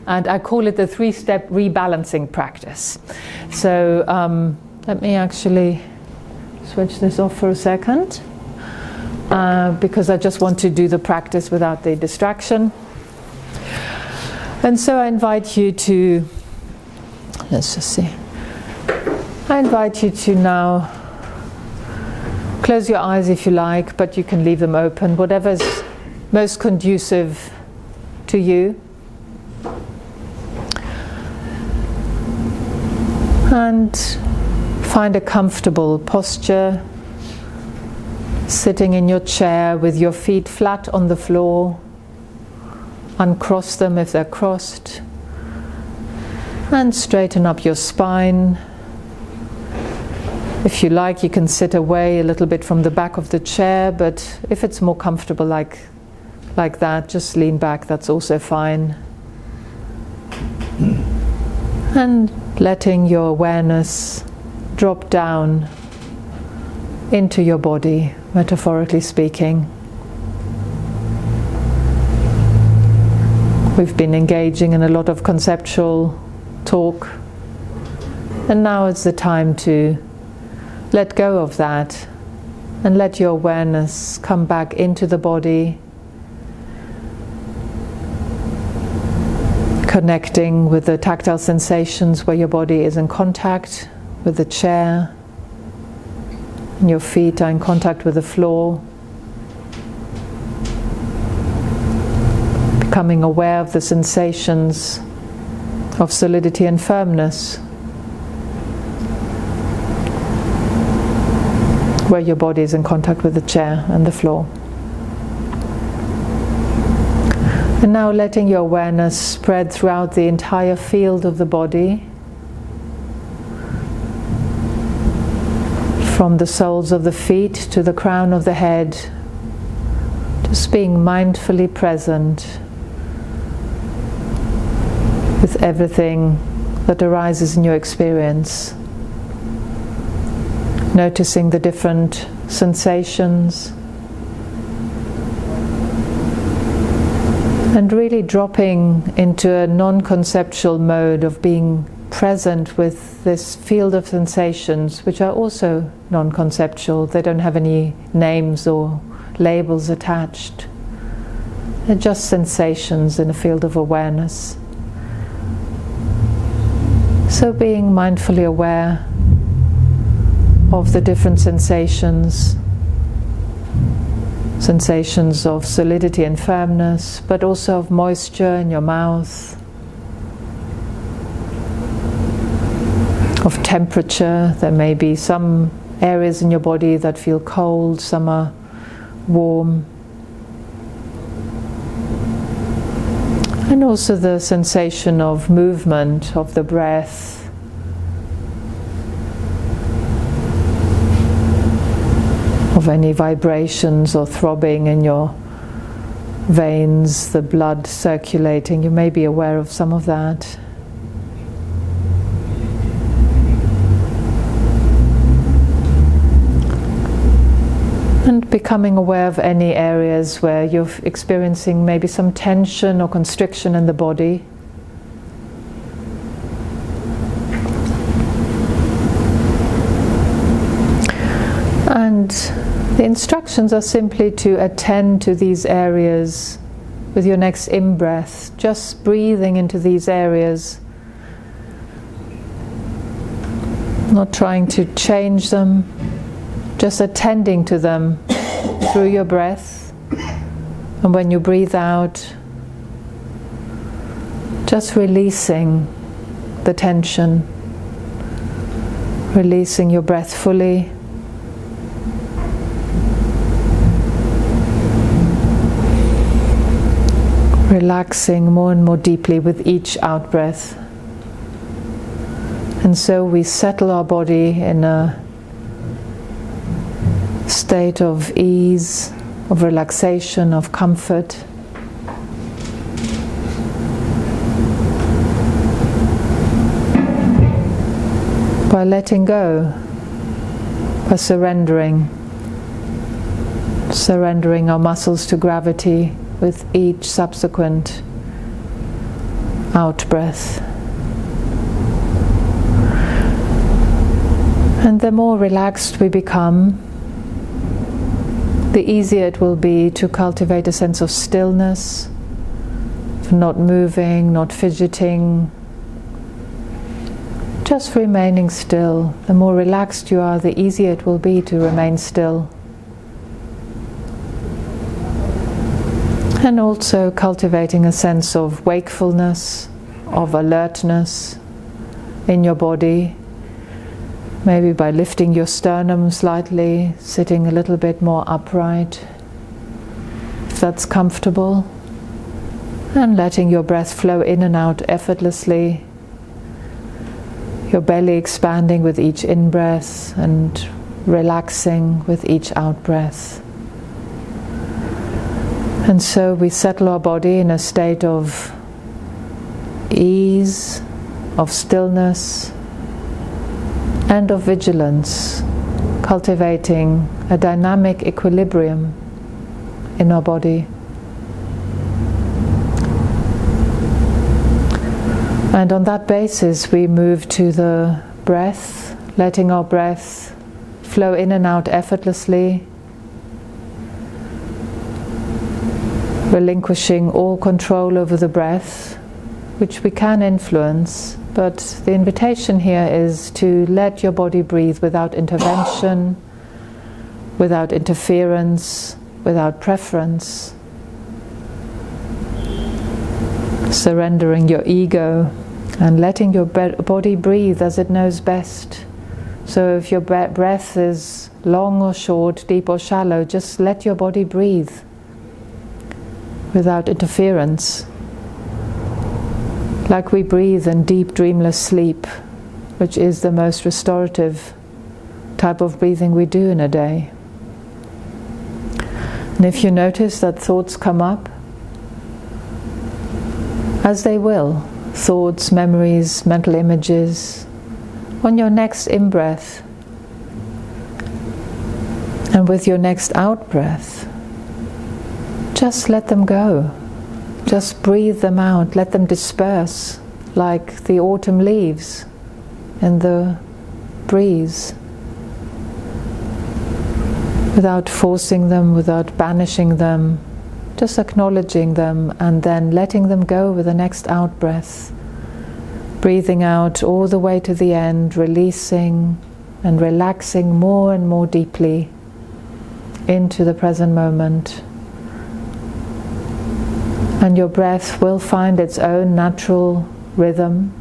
and I call it the 3-step rebalancing practice. So let me actually switch this off for a second, because I just want to do the practice without the distraction. And so I invite you to, let's just see, I invite you to now close your eyes if you like, but you can leave them open, whatever's most conducive to you. And find a comfortable posture, sitting in your chair with your feet flat on the floor, uncross them if they're crossed, and straighten up your spine. If you like, you can sit away a little bit from the back of the chair, but if it's more comfortable like that, just lean back, that's also fine. And letting your awareness drop down into your body, metaphorically speaking. We've been engaging in a lot of conceptual talk, and now it's the time to let go of that and let your awareness come back into the body, connecting with the tactile sensations where your body is in contact with the chair and your feet are in contact with the floor. Becoming aware of the sensations of solidity and firmness, where your body is in contact with the chair and the floor. And now letting your awareness spread throughout the entire field of the body, from the soles of the feet to the crown of the head, just being mindfully present with everything that arises in your experience. Noticing the different sensations and really dropping into a non-conceptual mode of being present with this field of sensations, which are also non-conceptual. They don't have any names or labels attached. They're just sensations in a field of awareness. So being mindfully aware of the different sensations, sensations of solidity and firmness, but also of moisture in your mouth, of temperature. There may be some areas in your body that feel cold, some are warm. And also the sensation of movement of the breath, of any vibrations or throbbing in your veins, the blood circulating. You may be aware of some of that. And becoming aware of any areas where you're experiencing maybe some tension or constriction in the body. And the instructions are simply to attend to these areas with your next in-breath, just breathing into these areas, not trying to change them, just attending to them through your breath. And when you breathe out, just releasing the tension, releasing your breath fully. Relaxing more and more deeply with each out-breath. And so we settle our body in a state of ease, of relaxation, of comfort. By letting go, by surrendering our muscles to gravity with each subsequent out-breath. And the more relaxed we become, the easier it will be to cultivate a sense of stillness, of not moving, not fidgeting, just remaining still. The more relaxed you are, the easier it will be to remain still. And also cultivating a sense of wakefulness, of alertness in your body. Maybe by lifting your sternum slightly, sitting a little bit more upright, if that's comfortable. And letting your breath flow in and out effortlessly. Your belly expanding with each in-breath and relaxing with each out-breath. And so we settle our body in a state of ease, of stillness, and of vigilance, cultivating a dynamic equilibrium in our body. And on that basis we move to the breath, letting our breath flow in and out effortlessly, relinquishing all control over the breath, which we can influence, but the invitation here is to let your body breathe without intervention, without interference, without preference, surrendering your ego and letting your body breathe as it knows best. So if your breath is long or short, deep or shallow, just let your body breathe without interference. Like we breathe in deep dreamless sleep, which is the most restorative type of breathing we do in a day. And if you notice that thoughts come up, as they will, thoughts, memories, mental images, on your next in-breath and with your next out-breath, just let them go. Just breathe them out, let them disperse like the autumn leaves in the breeze, without forcing them, without banishing them, just acknowledging them and then letting them go with the next out-breath. Breathing out all the way to the end, releasing and relaxing more and more deeply into the present moment. And your breath will find its own natural rhythm,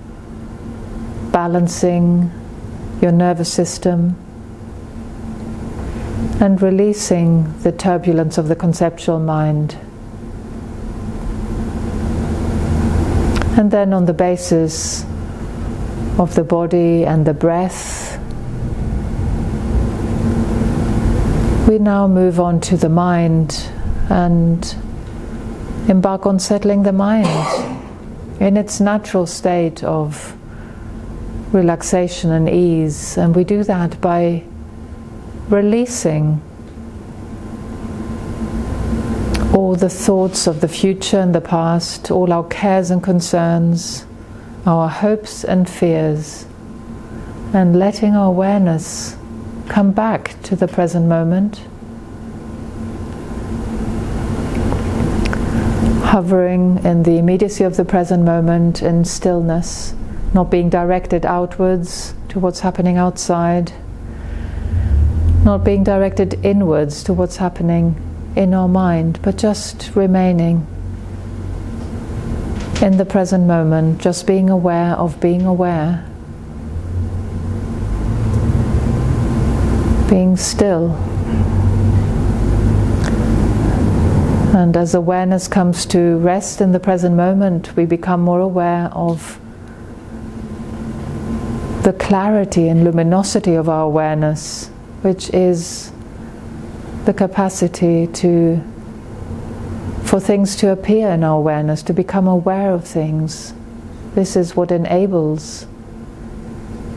balancing your nervous system and releasing the turbulence of the conceptual mind. And then on the basis of the body and the breath, we now move on to the mind and embark on settling the mind in its natural state of relaxation and ease. And we do that by releasing all the thoughts of the future and the past, all our cares and concerns, our hopes and fears, and letting our awareness come back to the present moment, hovering in the immediacy of the present moment in stillness, not being directed outwards to what's happening outside, not being directed inwards to what's happening in our mind, but just remaining in the present moment, just being aware of being aware, being still. And as awareness comes to rest in the present moment, we become more aware of the clarity and luminosity of our awareness, which is the capacity for things to appear in our awareness, to become aware of things. This is what enables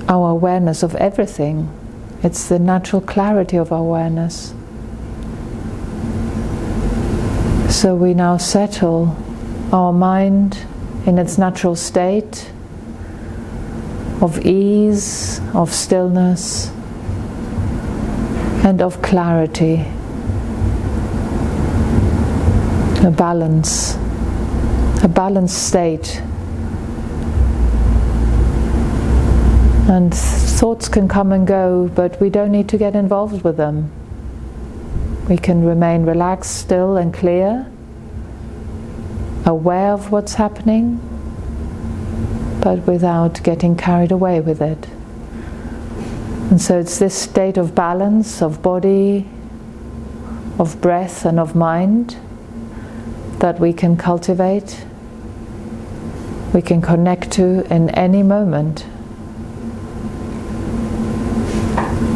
our awareness of everything. It's the natural clarity of our awareness. So we now settle our mind in its natural state of ease, of stillness, and of clarity, a balanced state. And thoughts can come and go, but we don't need to get involved with them. We can remain relaxed, still and clear, aware of what's happening, but without getting carried away with it. And so it's this state of balance, of body, of breath and of mind that we can cultivate we can connect to in any moment.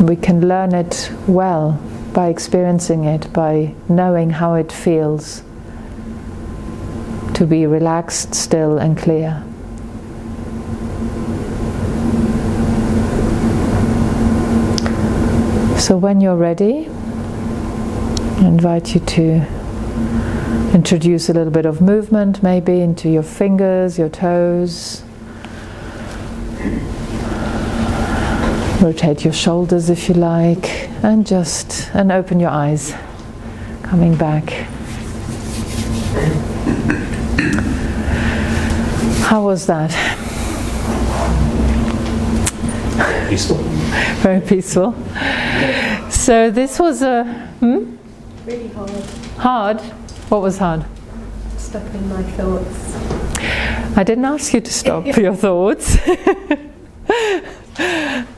We can learn it well by experiencing it, by knowing how it feels to be relaxed, still and clear. So when you're ready, I invite you to introduce a little bit of movement maybe into your fingers, your toes. Rotate your shoulders if you like, and open your eyes, coming back. How was that? Peaceful. Very peaceful. So this was Really hard. Hard? What was hard? Stopping my thoughts. I didn't ask you to stop your thoughts.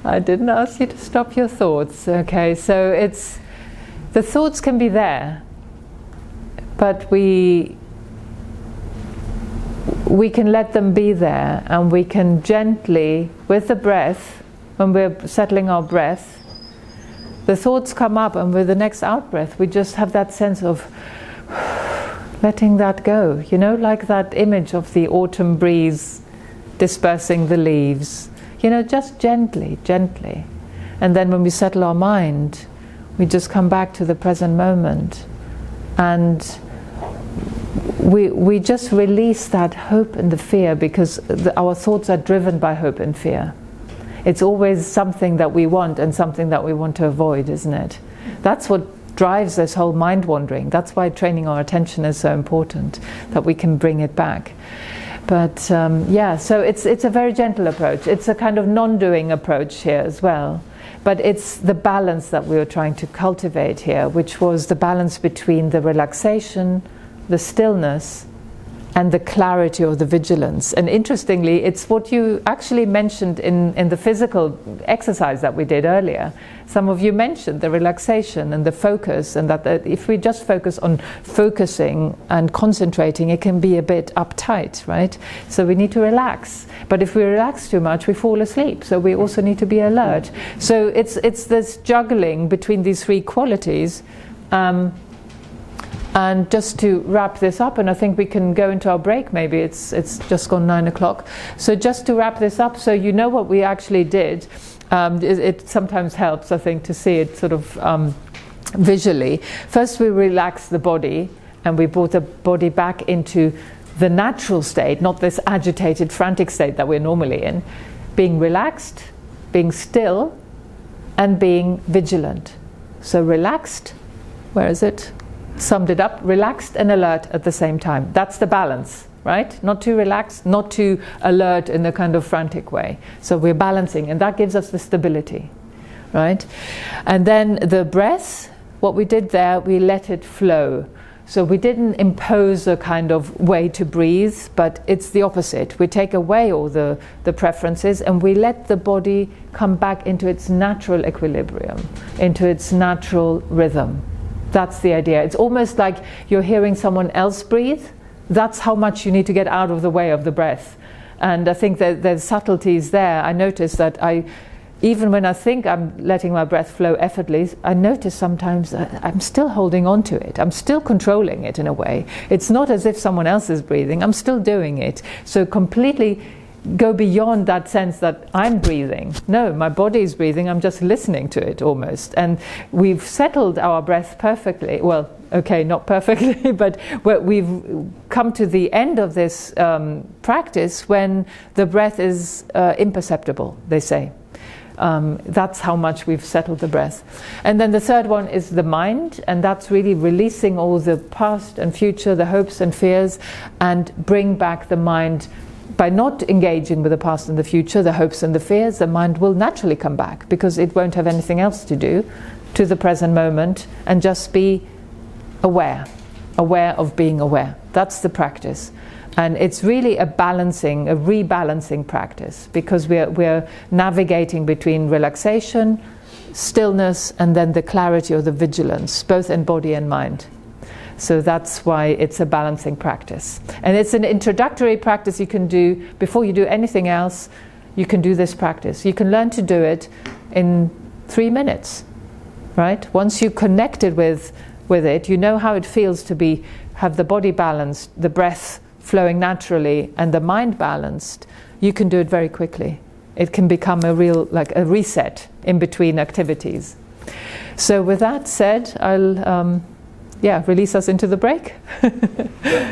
I didn't ask you to stop your thoughts. Okay, so the thoughts can be there, but we can let them be there, and we can gently, with the breath, when we're settling our breath, the thoughts come up, and with the next out breath we just have that sense of letting that go, like that image of the autumn breeze dispersing the leaves, just gently. And then when we settle our mind, we just come back to the present moment, and we just release that hope and the fear, because our thoughts are driven by hope and fear. It's always something that we want and something that we want to avoid, isn't it? That's what drives this whole mind wandering. That's why training our attention is so important, that we can bring it back. But so it's a very gentle approach. It's a kind of non-doing approach here as well. But it's the balance that we were trying to cultivate here, which was the balance between the relaxation, the stillness, and the clarity or the vigilance. And interestingly, it's what you actually mentioned in the physical exercise that we did earlier. Some of you mentioned the relaxation and the focus, and that if we just focus on focusing and concentrating, it can be a bit uptight, right? So we need to relax. But if we relax too much, we fall asleep. So we also need to be alert. So it's this juggling between these three qualities. And just to wrap this up, and I think we can go into our break, maybe it's just gone 9 o'clock. So just to wrap this up, so you know what we actually did. It sometimes helps, I think, to see it sort of visually. First we relaxed the body, and we brought the body back into the natural state, not this agitated, frantic state that we're normally in. Being relaxed, being still, and being vigilant. So relaxed, where is it? Summed it up, relaxed and alert at the same time. That's the balance, right? Not too relaxed, not too alert in the kind of frantic way. So we're balancing, and that gives us the stability, right? And then the breath, what we did there, we let it flow. So we didn't impose a kind of way to breathe, but it's the opposite. We take away all the preferences, and we let the body come back into its natural equilibrium, into its natural rhythm. That's the idea. It's almost like you're hearing someone else breathe. That's how much you need to get out of the way of the breath. And I think that there's subtleties there. I notice that even when I think I'm letting my breath flow effortlessly, I notice sometimes that I'm still holding on to it. I'm still controlling it in a way. It's not as if someone else is breathing. I'm still doing it. So completely go beyond that sense that I'm breathing. No, my body is breathing, I'm just listening to it almost. And we've settled our breath perfectly. Well, okay, not perfectly, but we've come to the end of this practice when the breath is imperceptible, they say. That's how much we've settled the breath. And then the third one is the mind, and that's really releasing all the past and future, the hopes and fears, and bring back the mind. By not engaging with the past and the future, the hopes and the fears, the mind will naturally come back, because it won't have anything else to do, to the present moment, and just be aware of being aware. That's the practice. And it's really a rebalancing practice, because we're navigating between relaxation, stillness, and then the clarity or the vigilance, both in body and mind. So that's why it's a balancing practice. And it's an introductory practice you can do before you do anything else. You can do this practice. You can learn to do it in 3 minutes, right? Once you're connected with it, you know how it feels to have the body balanced, the breath flowing naturally, and the mind balanced. You can do it very quickly. It can become a real, like a reset in between activities. So with that said, I'll release us into the break.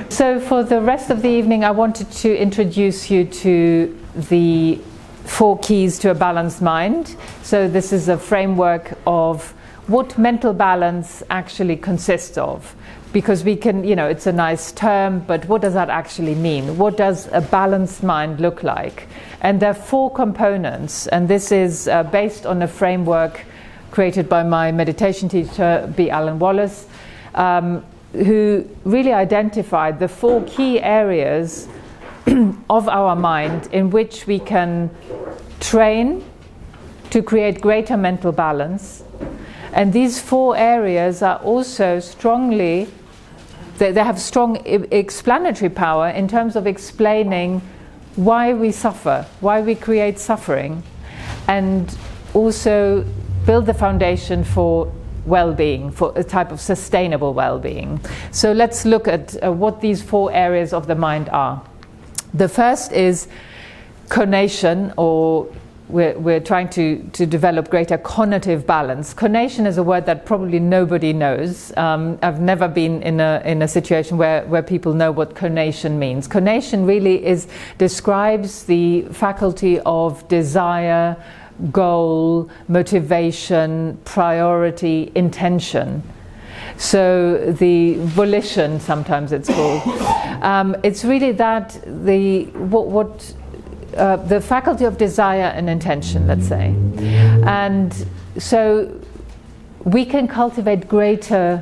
So for the rest of the evening, I wanted to introduce you to the 4 keys to a balanced mind. So this is a framework of what mental balance actually consists of. Because we can, it's a nice term, but what does that actually mean? What does a balanced mind look like? And there are 4 components, and this is based on a framework created by my meditation teacher, B. Alan Wallace, who really identified the 4 key areas of our mind in which we can train to create greater mental balance. And these 4 areas are also strongly, they have strong explanatory power in terms of explaining why we suffer, why we create suffering, and also build the foundation for well-being, for a type of sustainable well-being. So let's look at what these 4 areas of the mind are. The first is conation, or we're trying to develop greater cognitive balance. Conation is a word that probably nobody knows. I've never been in a situation where people know what conation means. Conation really describes the faculty of desire, goal, motivation, priority, intention. So the volition, sometimes it's called. It's really that the faculty of desire and intention, let's say. And so we can cultivate greater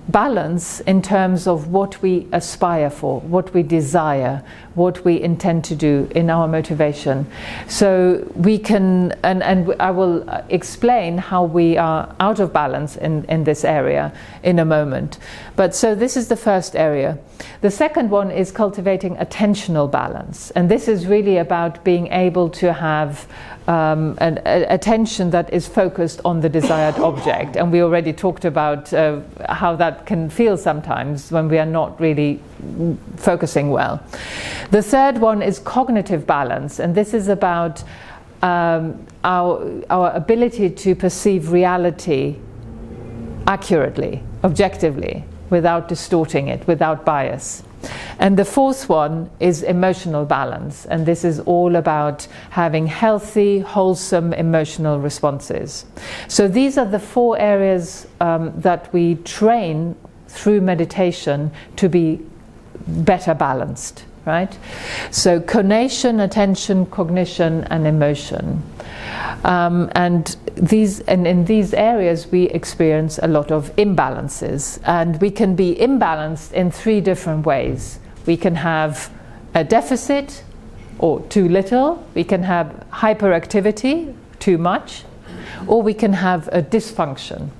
balance in terms of what we aspire for, what we desire, what we intend to do in our motivation. So we can, and I will explain how we are out of balance in this area in a moment. But so this is the first area. The second one is cultivating attentional balance. And this is really about being able to have an attention that is focused on the desired object. And we already talked about how that can feel sometimes when we are not really focusing well. The third one is cognitive balance, and this is about our ability to perceive reality accurately, objectively, without distorting it, without bias. And the fourth one is emotional balance, and this is all about having healthy, wholesome emotional responses. So these are the 4 areas that we train through meditation to be better balanced, right? So conation, attention, cognition, and emotion. And in these areas we experience a lot of imbalances, and we can be imbalanced in 3 different ways. We can have a deficit, or too little. We can have hyperactivity, too much, or we can have a dysfunction.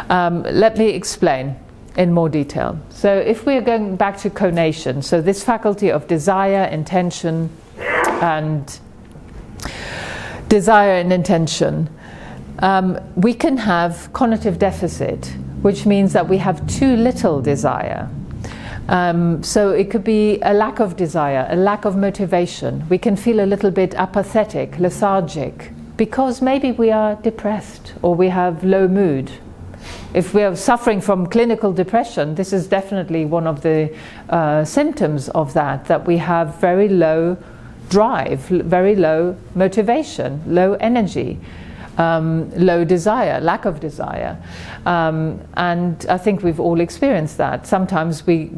Let me explain in more detail. So if we're going back to conation, so this faculty of desire, intention, and intention, we can have cognitive deficit, which means that we have too little desire. So it could be a lack of desire, a lack of motivation. We can feel a little bit apathetic, lethargic, because maybe we are depressed or we have low mood. If we are suffering from clinical depression, this is definitely one of the symptoms of that we have very low drive, very low motivation, low energy, low desire, lack of desire. And I think we've all experienced that. Sometimes we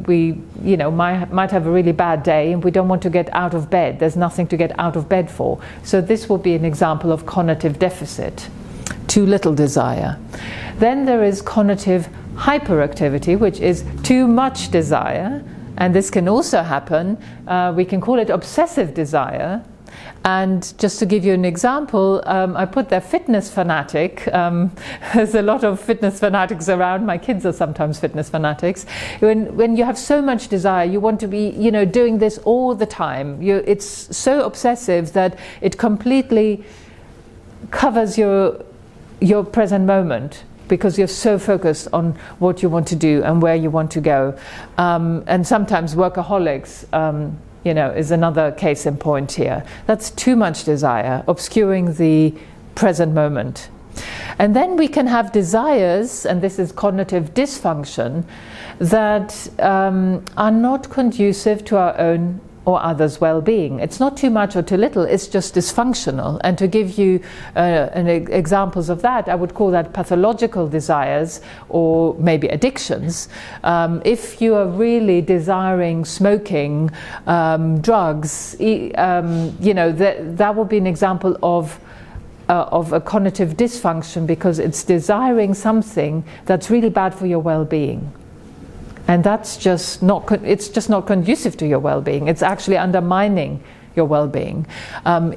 might have a really bad day and we don't want to get out of bed. There's nothing to get out of bed for. So this will be an example of cognitive deficit, too little desire. Then there is cognitive hyperactivity, which is too much desire. And this can also happen, we can call it obsessive desire, And just to give you an example, I put there fitness fanatic. There's a lot of fitness fanatics around. My kids are sometimes fitness fanatics. When you have so much desire, you want to be, doing this all the time. It's so obsessive that it completely covers your present moment, because you're so focused on what you want to do and where you want to go. And sometimes workaholics, is another case in point here. That's too much desire, obscuring the present moment. And then we can have desires, and this is cognitive dysfunction, that are not conducive to our own or others' well-being. It's not too much or too little, it's just dysfunctional. And to give you examples of that, I would call that pathological desires, or maybe addictions. If you are really desiring smoking, drugs, that would be an example of a cognitive dysfunction, because it's desiring something that's really bad for your well-being. And that's just not conducive to your well-being. It's actually undermining your well-being.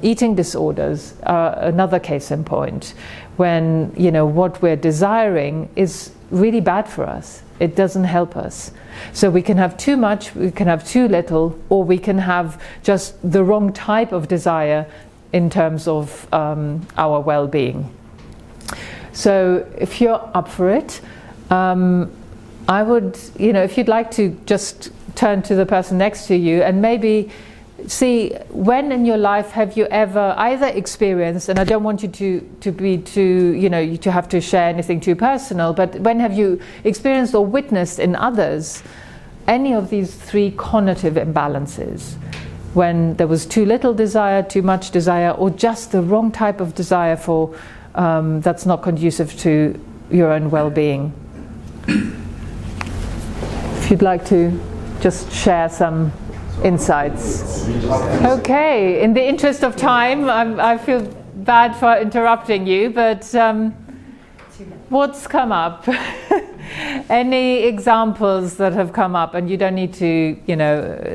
Eating disorders are another case in point, when what we're desiring is really bad for us. It doesn't help us. So we can have too much, we can have too little, or we can have just the wrong type of desire in terms of our well-being. So if you're up for it, I would, if you'd like to just turn to the person next to you and maybe see, when in your life have you ever either experienced, and I don't want you to have to share anything too personal, but when have you experienced or witnessed in others any of these three cognitive imbalances? When there was too little desire, too much desire, or just the wrong type of desire for that's not conducive to your own well-being. If you'd like to just share some insights. Okay, in the interest of time, I feel bad for interrupting you, but what's come up? Any examples that have come up? And you don't need to,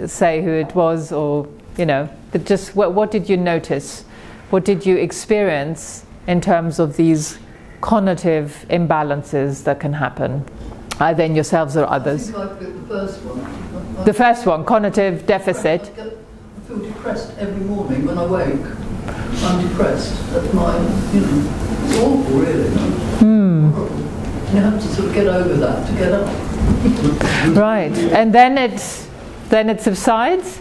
say who it was, or, but just what did you notice? What did you experience in terms of these cognitive imbalances that can happen, either in yourselves or others? I think I picked the first one. The first one, cognitive deficit. I feel depressed every morning when I wake. I'm depressed at my, it's awful really. Horrible. And you have to sort of get over that to get up. Right, and then it subsides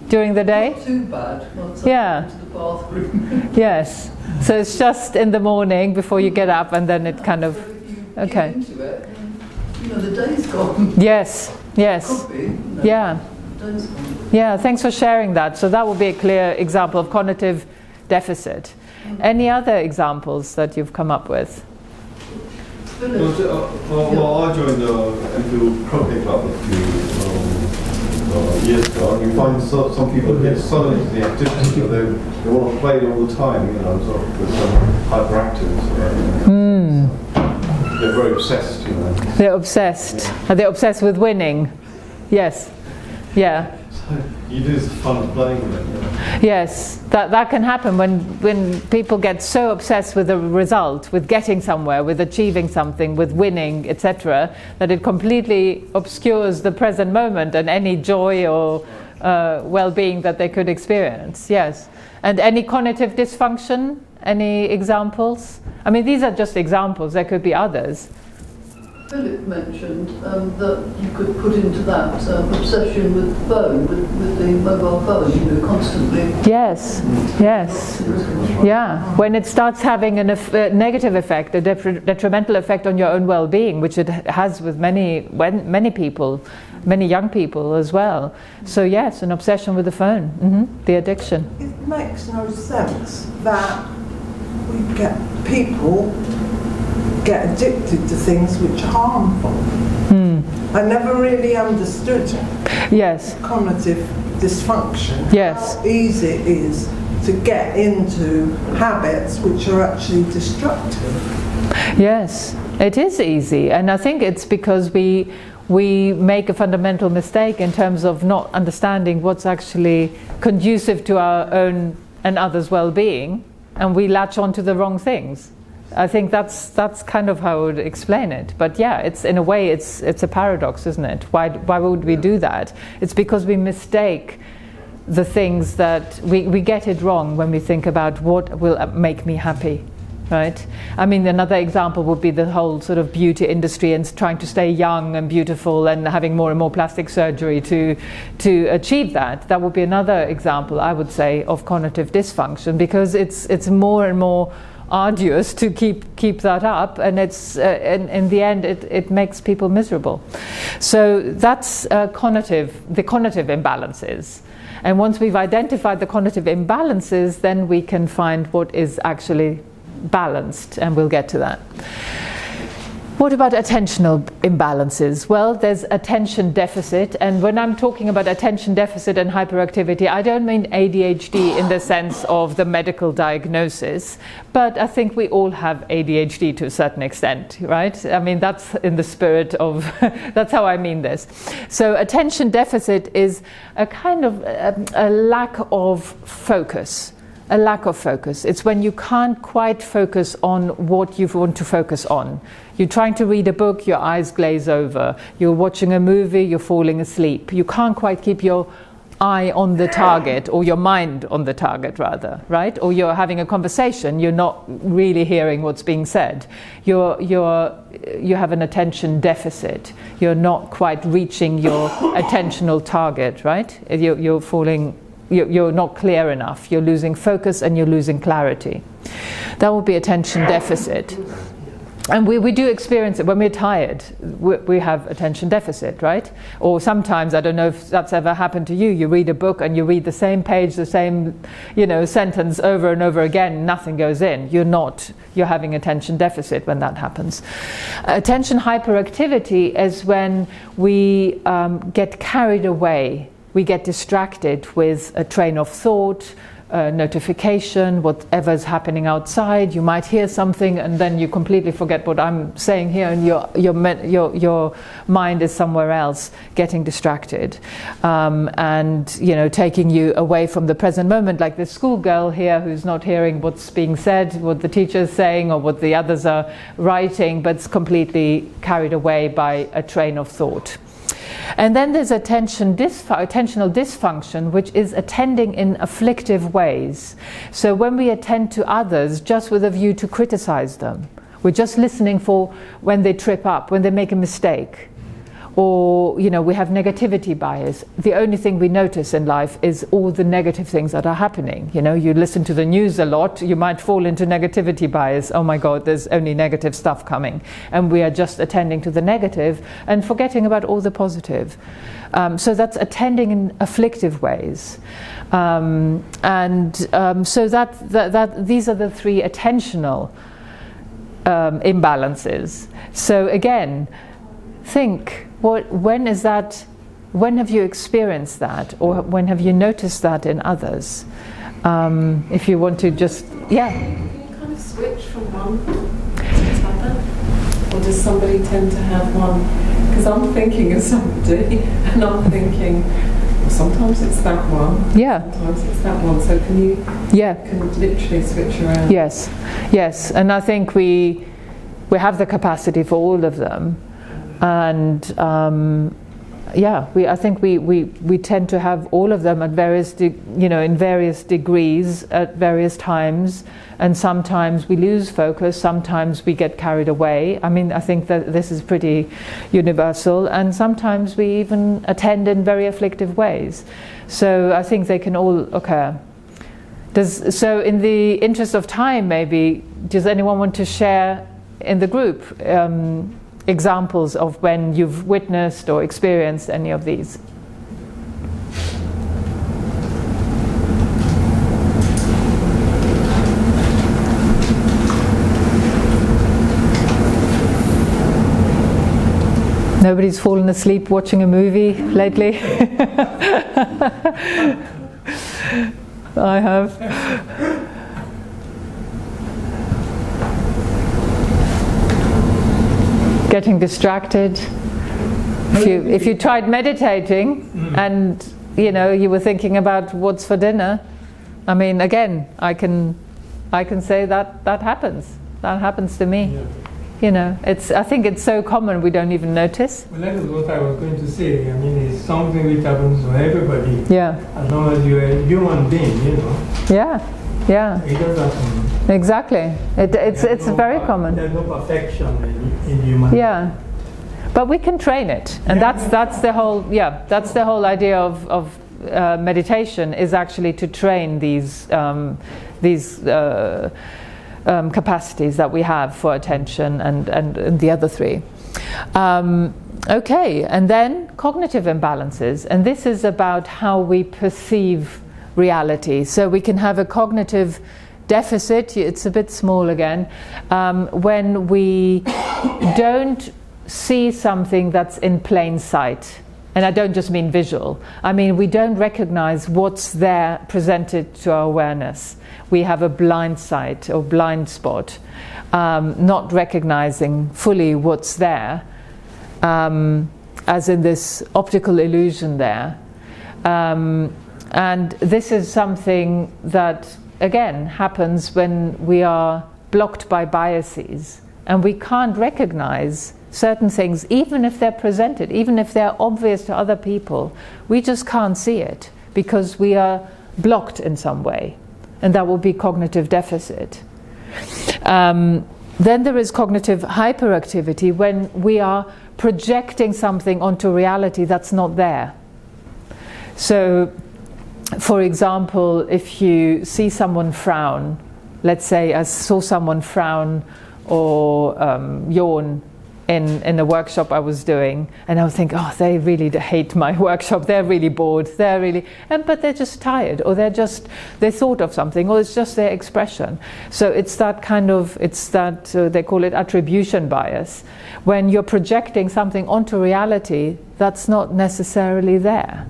during the day? Not too bad once Yeah. I go to the bathroom. Yes, so it's just in the morning before you get up, and then it kind of, So if you okay. get into it, the day's gone. Yes, yes. Could be, Yeah. the day's gone. Yeah, thanks for sharing that. So that would be a clear example of cognitive deficit. Any other examples that you've come up with? Well, I joined the MPhil Croquet Club a few years ago, and you find some people get so into the activity that they want to play all the time, sort of with some hyperactives. They're very obsessed, They're obsessed. Yeah. Are they obsessed with winning? Yes. Yeah. So you lose the fun of playing with it. Yes, that can happen when people get so obsessed with the result, with getting somewhere, with achieving something, with winning, etc., that it completely obscures the present moment and any joy or well-being that they could experience. Yes. And any cognitive dysfunction? Any examples? I mean, these are just examples. There could be others. Philip mentioned that you could put into that obsession with the phone, with the mobile phone, constantly. Yes, yes. Yeah, when it starts having a negative effect, a detrimental effect on your own well-being, which it has with many people, many young people as well. So yes, an obsession with the phone, the addiction. It makes no sense that we get people get addicted to things which are harmful. I never really understood cognitive dysfunction. Yes. How easy it is to get into habits which are actually destructive. Yes, it is easy, and I think it's because we we make a fundamental mistake in terms of not understanding what's actually conducive to our own and others' well-being, and we latch on to the wrong things. I think that's kind of how I would explain it. But yeah, it's in a way it's a paradox, isn't it? Why would we do that? It's because we mistake the things that we get it wrong when we think about what will make me happy, right? I mean, another example would be the whole sort of beauty industry and trying to stay young and beautiful and having more and more plastic surgery to achieve that. That would be another example, I would say, of cognitive dysfunction, because it's more and more arduous to keep that up, and it's in the end it makes people miserable. So that's the cognitive imbalances. And once we've identified the cognitive imbalances, then we can find what is actually balanced, and we'll get to that. What about attentional imbalances? Well, there's attention deficit, and when I'm talking about attention deficit and hyperactivity, I don't mean ADHD in the sense of the medical diagnosis, but I think we all have ADHD to a certain extent, right? I mean, that's in the spirit of, that's how I mean this. So attention deficit is a kind of a lack of focus. A lack of focus. It's when you can't quite focus on what you want to focus on. You're trying to read a book, your eyes glaze over. You're watching a movie, you're falling asleep. You can't quite keep your eye on the target, or your mind on the target rather, right? Or you're having a conversation, you're not really hearing what's being said. You have an attention deficit. You're not quite reaching your attentional target, right? You're not clear enough. You're losing focus and you're losing clarity. That would be attention deficit. And we do experience it when we're tired. We have attention deficit, right? Or sometimes, I don't know if that's ever happened to you, you read a book and you read the same page, the same sentence over and over again, nothing goes in. You're having attention deficit when that happens. Attention hyperactivity is when we get carried away. We get distracted with a train of thought, notification, whatever's happening outside. You might hear something and then you completely forget what I'm saying here, and your mind is somewhere else, getting distracted, and taking you away from the present moment, like this schoolgirl here who's not hearing what's being said, what the teacher's saying or what the others are writing, but's completely carried away by a train of thought. And then there's attentional dysfunction, which is attending in afflictive ways. So when we attend to others just with a view to criticize them, we're just listening for when they trip up, when they make a mistake. Or, we have negativity bias. The only thing we notice in life is all the negative things that are happening. You listen to the news a lot, you might fall into negativity bias. Oh my God, there's only negative stuff coming. And we are just attending to the negative and forgetting about all the positive. So that's attending in afflictive ways. So that these are the three attentional imbalances. So again, think, when have you experienced that, or when have you noticed that in others? If you want to just, yeah. Can you kind of switch from one to the other? Or does somebody tend to have one? Because I'm thinking of somebody and I'm thinking, well, sometimes it's that one, sometimes it's that one. So can you can literally switch around? Yes. And I think we have the capacity for all of them. And I think we tend to have all of them at various in various degrees at various times, and sometimes we lose focus, sometimes we get carried away. I mean, I think that this is pretty universal, and sometimes we even attend in very afflictive ways. So I think they can all occur. So in the interest of time, maybe, does anyone want to share in the group examples of when you've witnessed or experienced any of these? Nobody's fallen asleep watching a movie lately? I have. Getting distracted. If you tried meditating and you were thinking about what's for dinner, I mean, again, I can say that happens. That happens to me. Yeah. I think it's so common we don't even notice. Well, that is what I was going to say. I mean, it's something which happens to everybody. Yeah. As long as you're a human being, Yeah. Yeah. It does happen. Exactly. It's very common. There's no perfection in human. Yeah. But we can train it, and that's the whole idea of meditation, is actually to train these capacities that we have for attention and the other three. Okay, and then cognitive imbalances, and this is about how we perceive reality. So we can have a cognitive deficit, it's a bit small again, when we don't see something that's in plain sight. And I don't just mean visual. I mean, we don't recognize what's there presented to our awareness. We have a blind sight or blind spot, not recognizing fully what's there, as in this optical illusion there. And this is something that, again, happens when we are blocked by biases and we can't recognize certain things, even if they're presented, even if they're obvious to other people. We just can't see it because we are blocked in some way, and that will be cognitive deficit. Then there is cognitive hyperactivity, when we are projecting something onto reality that's not there. So, for example, if you see someone frown, let's say I saw someone frown or yawn in a workshop I was doing, and I would think, oh, they really hate my workshop, they're really bored, but they're just tired, or they thought of something, or it's just their expression. So it's that they call it attribution bias. When you're projecting something onto reality that's not necessarily there,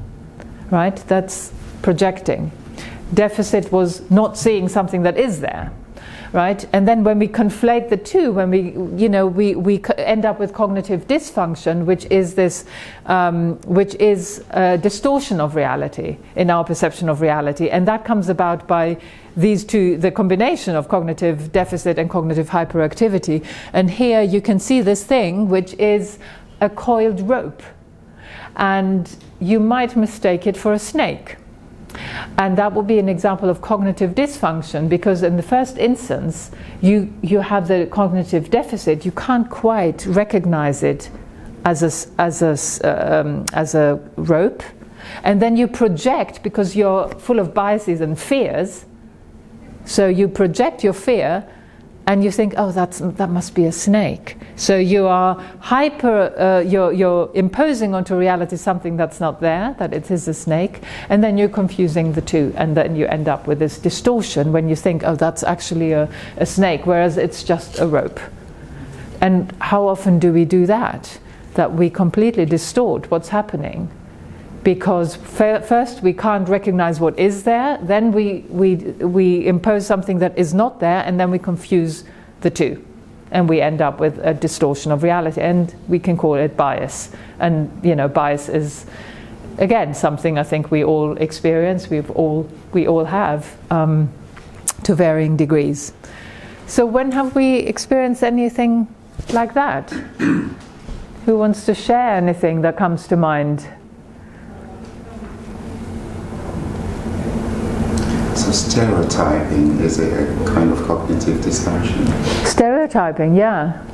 right? That's projecting. Deficit was not seeing something that is there. Right, and then when we conflate the two, when we end up with cognitive dysfunction, which is a distortion of reality in our perception of reality, and that comes about by these two, the combination of cognitive deficit and cognitive hyperactivity. And here you can see this thing, which is a coiled rope, and you might mistake it for a snake. And that will be an example of cognitive dysfunction, because in the first instance you have the cognitive deficit. You can't quite recognize it as a rope, and then you project, because you're full of biases and fears, so you project your fear and you think, oh, that must be a snake. So you are you're imposing onto reality something that's not there, that it is a snake, and then you're confusing the two, and then you end up with this distortion when you think, oh, that's actually a snake, whereas it's just a rope. And how often do we do that? That we completely distort what's happening. Because first we can't recognize what is there, then we impose something that is not there, and then we confuse the two, and we end up with a distortion of reality, and we can call it bias. And bias is, again, something I think we all experience, we all have, to varying degrees. So when have we experienced anything like that? Who wants to share anything that comes to mind? So stereotyping, is it a kind of cognitive dysfunction? Stereotyping, yeah.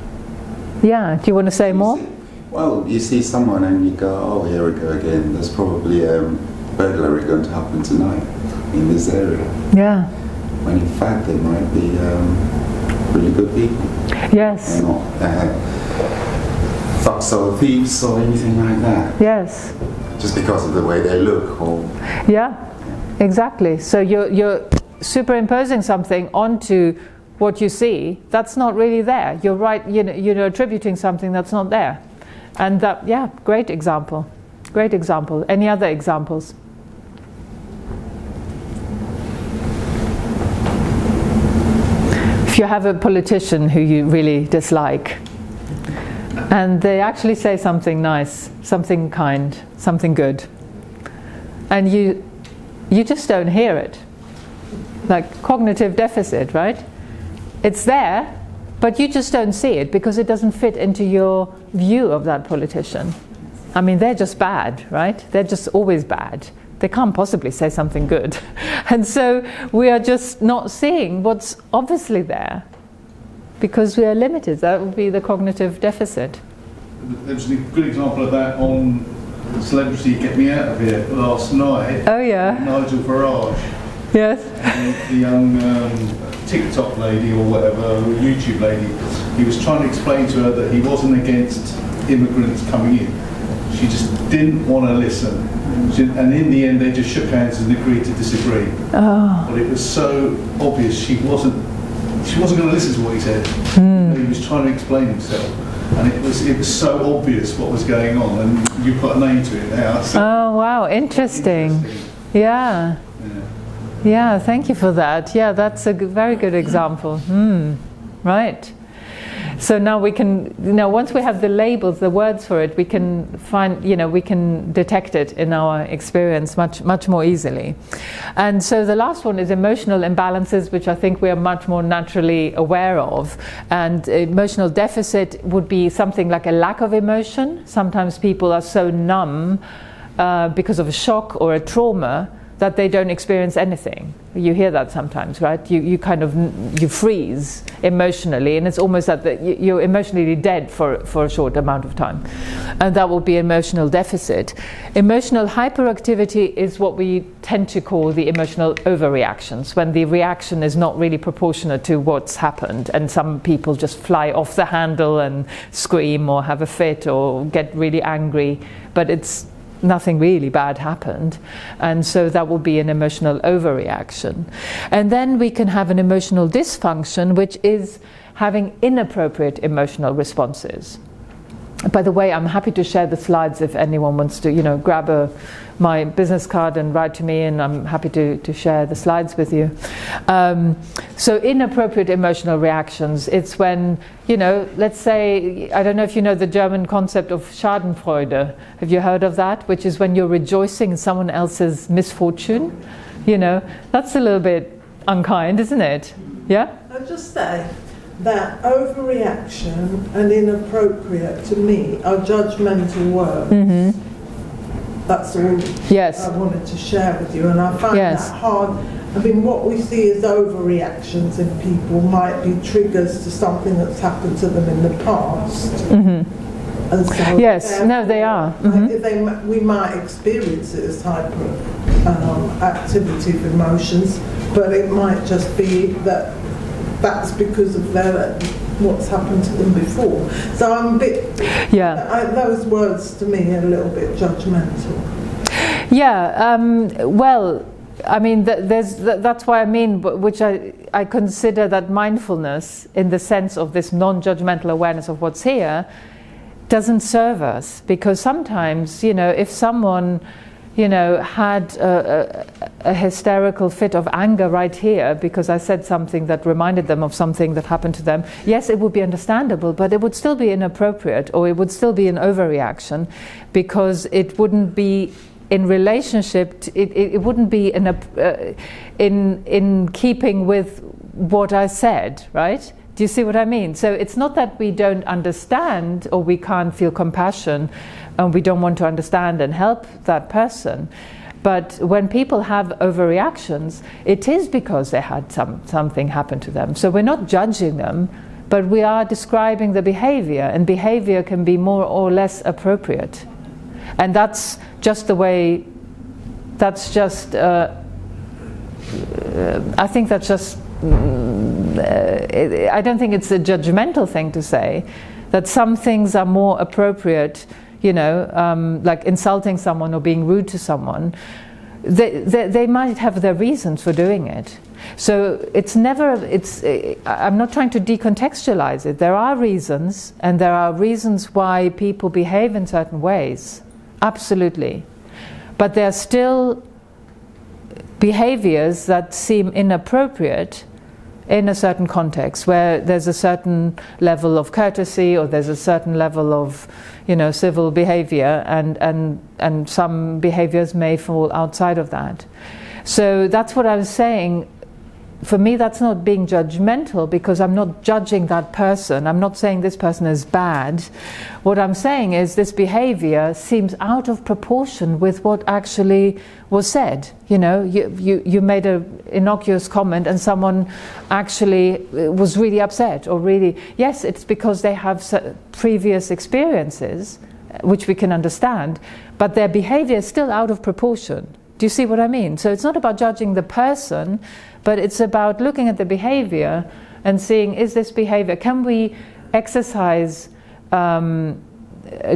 Yeah, do you want to say more? Well, you see someone and you go, oh, here we go again. There's probably a burglary going to happen tonight in this area. Yeah. When in fact they might be really good people. Yes. They're not thugs or thieves or anything like that. Yes. Just because of the way they look. Or yeah. Exactly. So you're superimposing something onto what you see that's not really there. You're right. You're attributing something that's not there, and that, yeah, great example. Great example. Any other examples? If you have a politician who you really dislike, and they actually say something nice, something kind, something good, and you just don't hear it. Like cognitive deficit, right? It's there, but you just don't see it because it doesn't fit into your view of that politician. I mean, they're just bad, right? They're just always bad. They can't possibly say something good. And so we are just not seeing what's obviously there because we are limited. That would be the cognitive deficit. There was a good example of that on Celebrity Get Me Out of Here last night. Oh yeah. Nigel Farage. Yes. The young TikTok lady or whatever, YouTube lady, he was trying to explain to her that he wasn't against immigrants coming in. She just didn't want to listen. And in the end they just shook hands and agreed to disagree. Oh. But it was so obvious she wasn't going to listen to what he said. He was trying to explain himself. And it was so obvious what was going on, and you put a name to it now. So oh wow, interesting. Yeah. Yeah, thank you for that. Yeah, that's a very good example. Right. So now we can, once we have the labels, the words for it, we can find, we can detect it in our experience much more easily. And so the last one is emotional imbalances, which I think we are much more naturally aware of. And emotional deficit would be something like a lack of emotion. Sometimes people are so numb because of a shock or a trauma that they don't experience anything. You hear that sometimes, right? You kind of freeze emotionally, and it's almost that you're emotionally dead for a short amount of time, and that will be emotional deficit. Emotional hyperactivity is what we tend to call the emotional overreactions, when the reaction is not really proportionate to what's happened, and some people just fly off the handle and scream or have a fit or get really angry, but it's nothing really bad happened, and so that will be an emotional overreaction. And then we can have an emotional dysfunction, which is having inappropriate emotional responses. By the way, I'm happy to share the slides if anyone wants to, grab my business card and write to me, and I'm happy to share the slides with you. So inappropriate emotional reactions, it's when, let's say, I don't know if you know the German concept of Schadenfreude. Have you heard of that? Which is when you're rejoicing in someone else's misfortune. That's a little bit unkind, isn't it? Yeah? I'll just say that overreaction and inappropriate to me are judgmental words. Mm-hmm. That's all yes. I wanted to share with you, and I find that hard. I mean, what we see as overreactions in people might be triggers to something that's happened to them in the past. Mm-hmm. And so yes, no, they are. Mm-hmm. We might experience it as hyperactivity of emotions, but it might just be that that's because of what's happened to them before. So I'm a bit, those words to me are a little bit judgmental. Yeah, well, I mean, that's why I mean, which I consider that mindfulness, in the sense of this non-judgmental awareness of what's here, doesn't serve us. Because sometimes, if someone had a hysterical fit of anger right here because I said something that reminded them of something that happened to them, yes, it would be understandable, but it would still be inappropriate, or it would still be an overreaction, because it wouldn't be in relationship, it wouldn't be in keeping with what I said, right? Do you see what I mean? So it's not that we don't understand or we can't feel compassion and we don't want to understand and help that person. But when people have overreactions, it is because they had something happen to them. So we're not judging them, but we are describing the behavior, and behavior can be more or less appropriate. And that's just the way, I think that's just, I don't think it's a judgmental thing to say that some things are more appropriate, like insulting someone or being rude to someone. They might have their reasons for doing it. So I'm not trying to decontextualize it. There are reasons, and there are reasons why people behave in certain ways. Absolutely. But there are still behaviors that seem inappropriate, in a certain context where there's a certain level of courtesy or there's a certain level of, civil behavior, and some behaviors may fall outside of that. So that's what I was saying. For me, that's not being judgmental, because I'm not judging that person. I'm not saying this person is bad. What I'm saying is this behavior seems out of proportion with what actually was said. You made an innocuous comment and someone actually was really upset, or really, yes, it's because they have previous experiences, which we can understand, but their behavior is still out of proportion. Do you see what I mean? So it's not about judging the person, but it's about looking at the behavior and seeing, is this behavior, can we exercise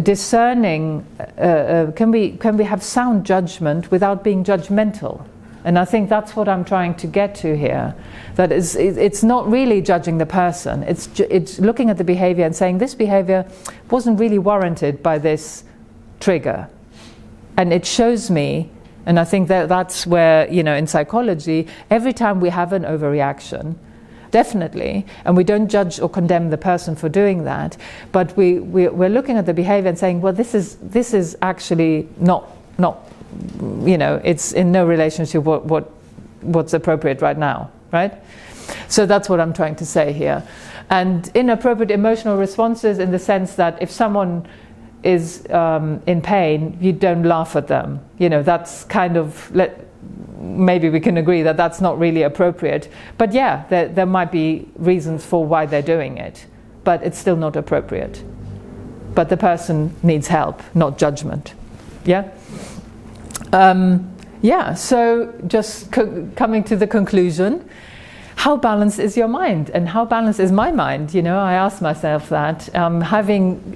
discerning, can we have sound judgment without being judgmental? And I think that's what I'm trying to get to here. That is, it's not really judging the person, it's looking at the behavior and saying, this behavior wasn't really warranted by this trigger. And it shows me. And I think that's where, in psychology, every time we have an overreaction, definitely, and we don't judge or condemn the person for doing that, but we're looking at the behavior and saying, well, this is actually not, it's in no relationship what's appropriate right now, right? So that's what I'm trying to say here. And inappropriate emotional responses, in the sense that if someone is in pain, you don't laugh at them. That's kind of, maybe we can agree that that's not really appropriate. But yeah, there might be reasons for why they're doing it, but it's still not appropriate. But the person needs help, not judgment. Yeah? So just coming to the conclusion, how balanced is your mind, and how balanced is my mind? I asked myself that, having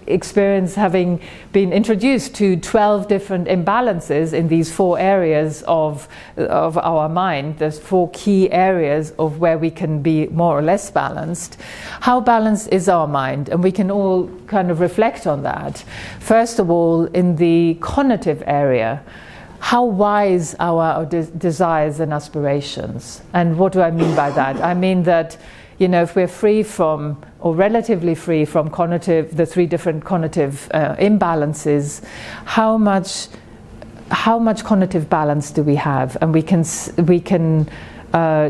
been introduced to 12 different imbalances in these 4 areas of our mind. There's 4 key areas of where we can be more or less balanced. How balanced is our mind? And we can all kind of reflect on that. First of all, in the cognitive area, how wise are our desires and aspirations? And what do I mean by that? I mean that, if we're free from, or relatively free from the 3 different cognitive imbalances, how much cognitive balance do we have? And we can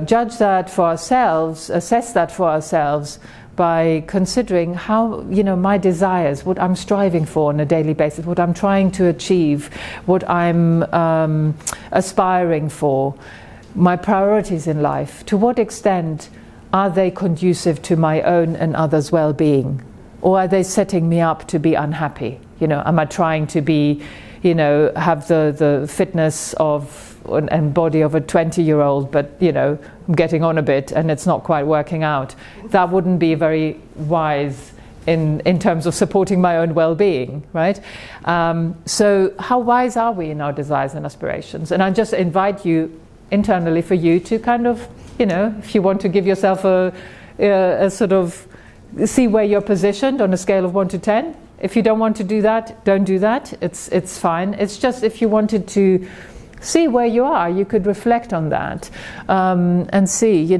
judge that for ourselves, assess that for ourselves, by considering how, my desires, what I'm striving for on a daily basis, what I'm trying to achieve, what I'm aspiring for, my priorities in life. To what extent are they conducive to my own and others' well-being? Or are they setting me up to be unhappy? Am I trying to be, have the fitness and body of a 20-year-old, but I'm getting on a bit and it's not quite working out? That wouldn't be very wise in terms of supporting my own well-being, right? So how wise are we in our desires and aspirations? And I just invite you internally for you to kind of, if you want to give yourself a sort of, see where you're positioned on a scale of 1 to 10. If you don't want to do that, don't do that. It's fine. It's just, if you wanted to see where you are, you could reflect on that, and see,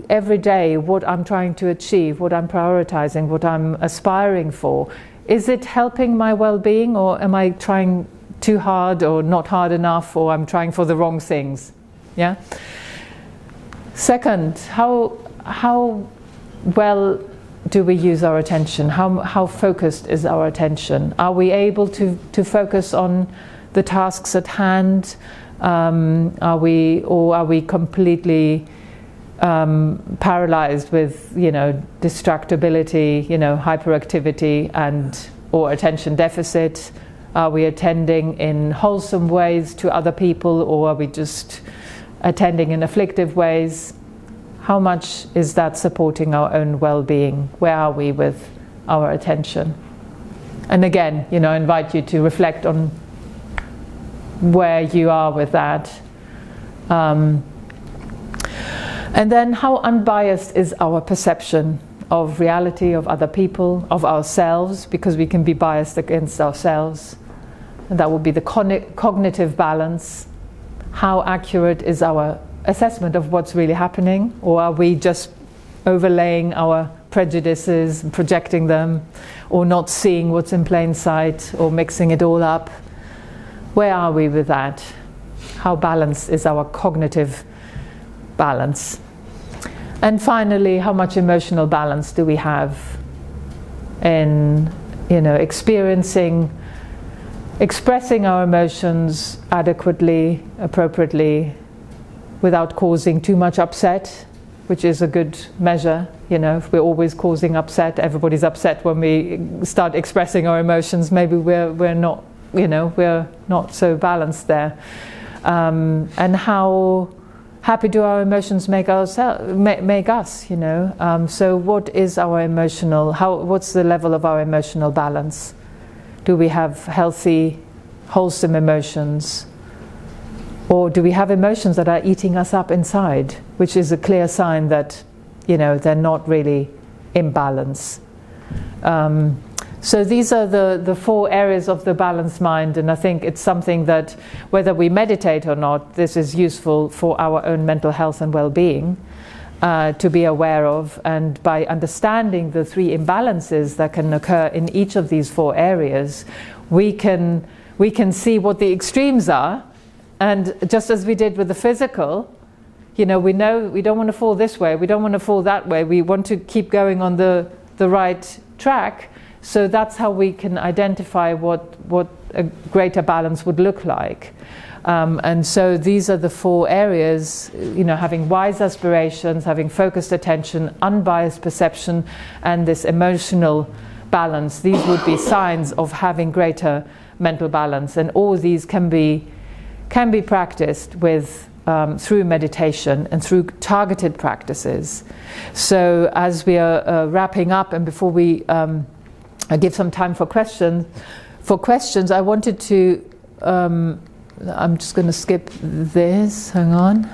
every day what I'm trying to achieve, what I'm prioritizing, what I'm aspiring for. Is it helping my well-being, or am I trying too hard or not hard enough, or I'm trying for the wrong things? Yeah. Second, how well do we use our attention? How focused is our attention? Are we able to focus on the tasks at hand? Are we completely paralyzed with distractibility, hyperactivity or attention deficit? Are we attending in wholesome ways to other people, or are we just attending in afflictive ways? How much is that supporting our own well-being? Where are we with our attention? And again, I invite you to reflect on where you are with that. And then, how unbiased is our perception of reality, of other people, of ourselves, because we can be biased against ourselves. And that would be the cognitive balance. How accurate is our assessment of what's really happening, or are we just overlaying our prejudices and projecting them, or not seeing what's in plain sight, or mixing it all up? Where are we with that? How balanced is our cognitive balance? And finally, how much emotional balance do we have in, expressing our emotions adequately, appropriately, without causing too much upset, which is a good measure. If we're always causing upset, everybody's upset when we start expressing our emotions, maybe we're not, we're not so balanced there. And how happy do our emotions make us? So what is our emotional? What's the level of our emotional balance? Do we have healthy, wholesome emotions, or do we have emotions that are eating us up inside, which is a clear sign that they're not really in balance? So these are the 4 areas of the balanced mind, and I think it's something that, whether we meditate or not, this is useful for our own mental health and well-being to be aware of. And by understanding the 3 imbalances that can occur in each of these 4 areas, we can see what the extremes are. And just as we did with the physical, we know we don't want to fall this way, we don't want to fall that way, we want to keep going on the right track. So that's how we can identify what a greater balance would look like. And so these are the 4 areas, having wise aspirations, having focused attention, unbiased perception, and this emotional balance. These would be signs of having greater mental balance. And all these can be practiced with through meditation and through targeted practices. So as we are wrapping up, and before we give some time for questions, I wanted to, I'm just going to skip this, hang on.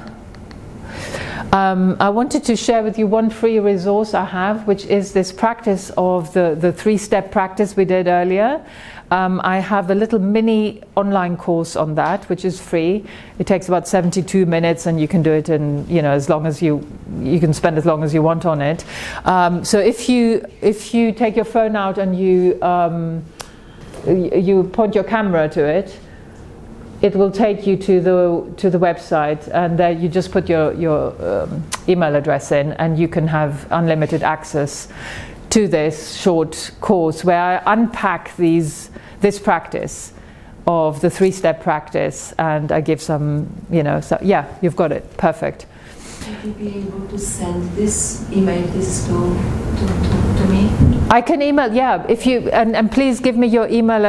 I wanted to share with you one free resource I have, which is this practice of the 3-step practice we did earlier. I have a little mini online course on that, which is free. It takes about 72 minutes, and you can do it in, as long as you can spend as long as you want on it. So if you take your phone out and you point your camera to it, it will take you to the website, and there you just put your email address in, and you can have unlimited access to this short course where I unpack this practice of the 3-step practice, and I give some, so yeah, you've got it, perfect. Would you be able to email this to me? I can email, yeah. If you and please give me your email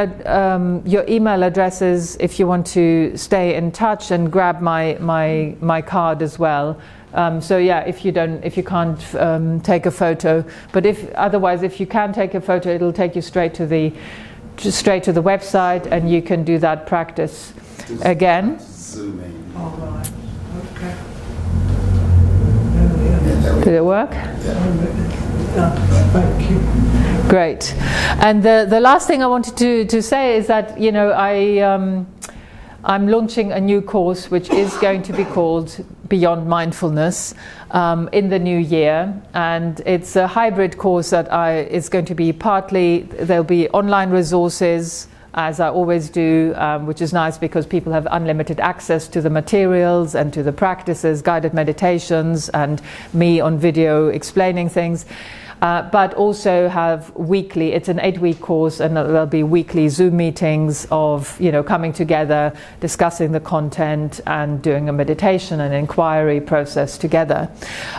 addresses if you want to stay in touch, and grab my card as well. So yeah, if you can't take a photo, but otherwise if you can take a photo, it'll take you straight to the website, and you can do that practice again. All right. Okay. Did it work? Thank you. Great. And the last thing I wanted to say is that I'm launching a new course which is going to be called Beyond Mindfulness in the new year, and it's a hybrid course that is going to be partly, there'll be online resources, as I always do, which is nice because people have unlimited access to the materials and to the practices, guided meditations, and me on video explaining things. But also have weekly, it's an 8-week course, and there'll be weekly Zoom meetings of, coming together, discussing the content, and doing a meditation and inquiry process together.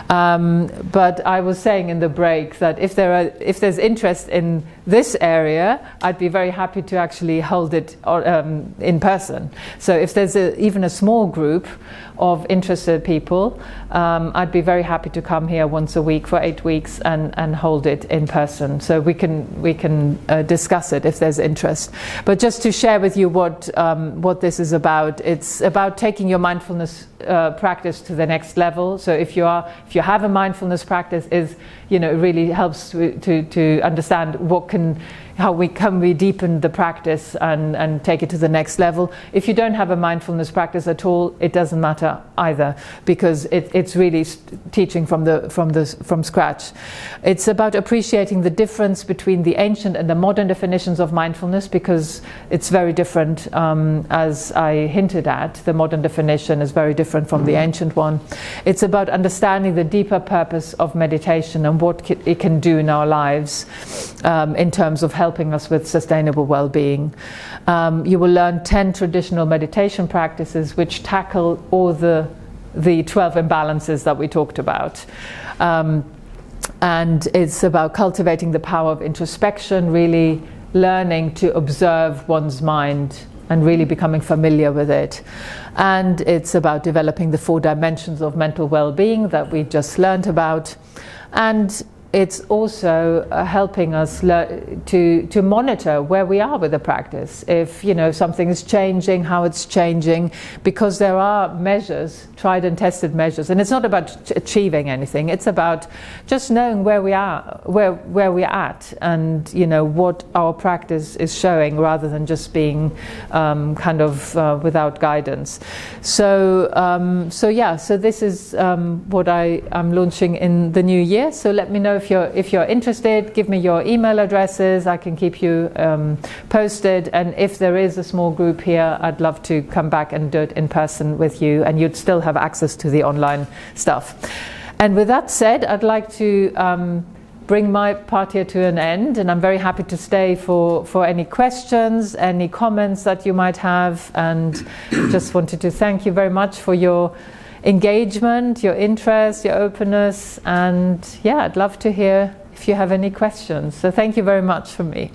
But I was saying in the break that if there's interest in this area, I'd be very happy to actually hold it in person. So if there's even a small group of interested people, I'd be very happy to come here once a week for 8 weeks and hold it in person. So we can discuss it if there's interest. But just to share with you what this is about, it's about taking your mindfulness practice to the next level. So if you have a mindfulness practice, it really helps to understand what can can we deepen the practice and take it to the next level. If you don't have a mindfulness practice at all, it doesn't matter either, because it's really teaching from scratch. It's about appreciating the difference between the ancient and the modern definitions of mindfulness, because it's very different. As I hinted at, the modern definition is very different from the ancient one. It's about understanding the deeper purpose of meditation and what it can do in our lives in terms of helping us with sustainable well-being. You will learn 10 traditional meditation practices which tackle all the 12 imbalances that we talked about. And it's about cultivating the power of introspection, really learning to observe one's mind and really becoming familiar with it. And it's about developing the 4 dimensions of mental well-being that we just learned about. And it's also helping us to monitor where we are with the practice. If something is changing, how it's changing, because there are measures, tried and tested measures, and it's not about achieving anything. It's about just knowing where we are, where we're at, and what our practice is showing, rather than just being without guidance. So this is what I'm launching in the new year. So let me know if you're interested. Give me your email addresses. I can keep you posted. And if there is a small group here, I'd love to come back and do it in person with you, and you'd still have access to the online stuff. And with that said, I'd like to bring my part here to an end, and I'm very happy to stay for any questions, any comments that you might have, and just wanted to thank you very much for your engagement, your interest, your openness, and I'd love to hear if you have any questions. So thank you very much from me.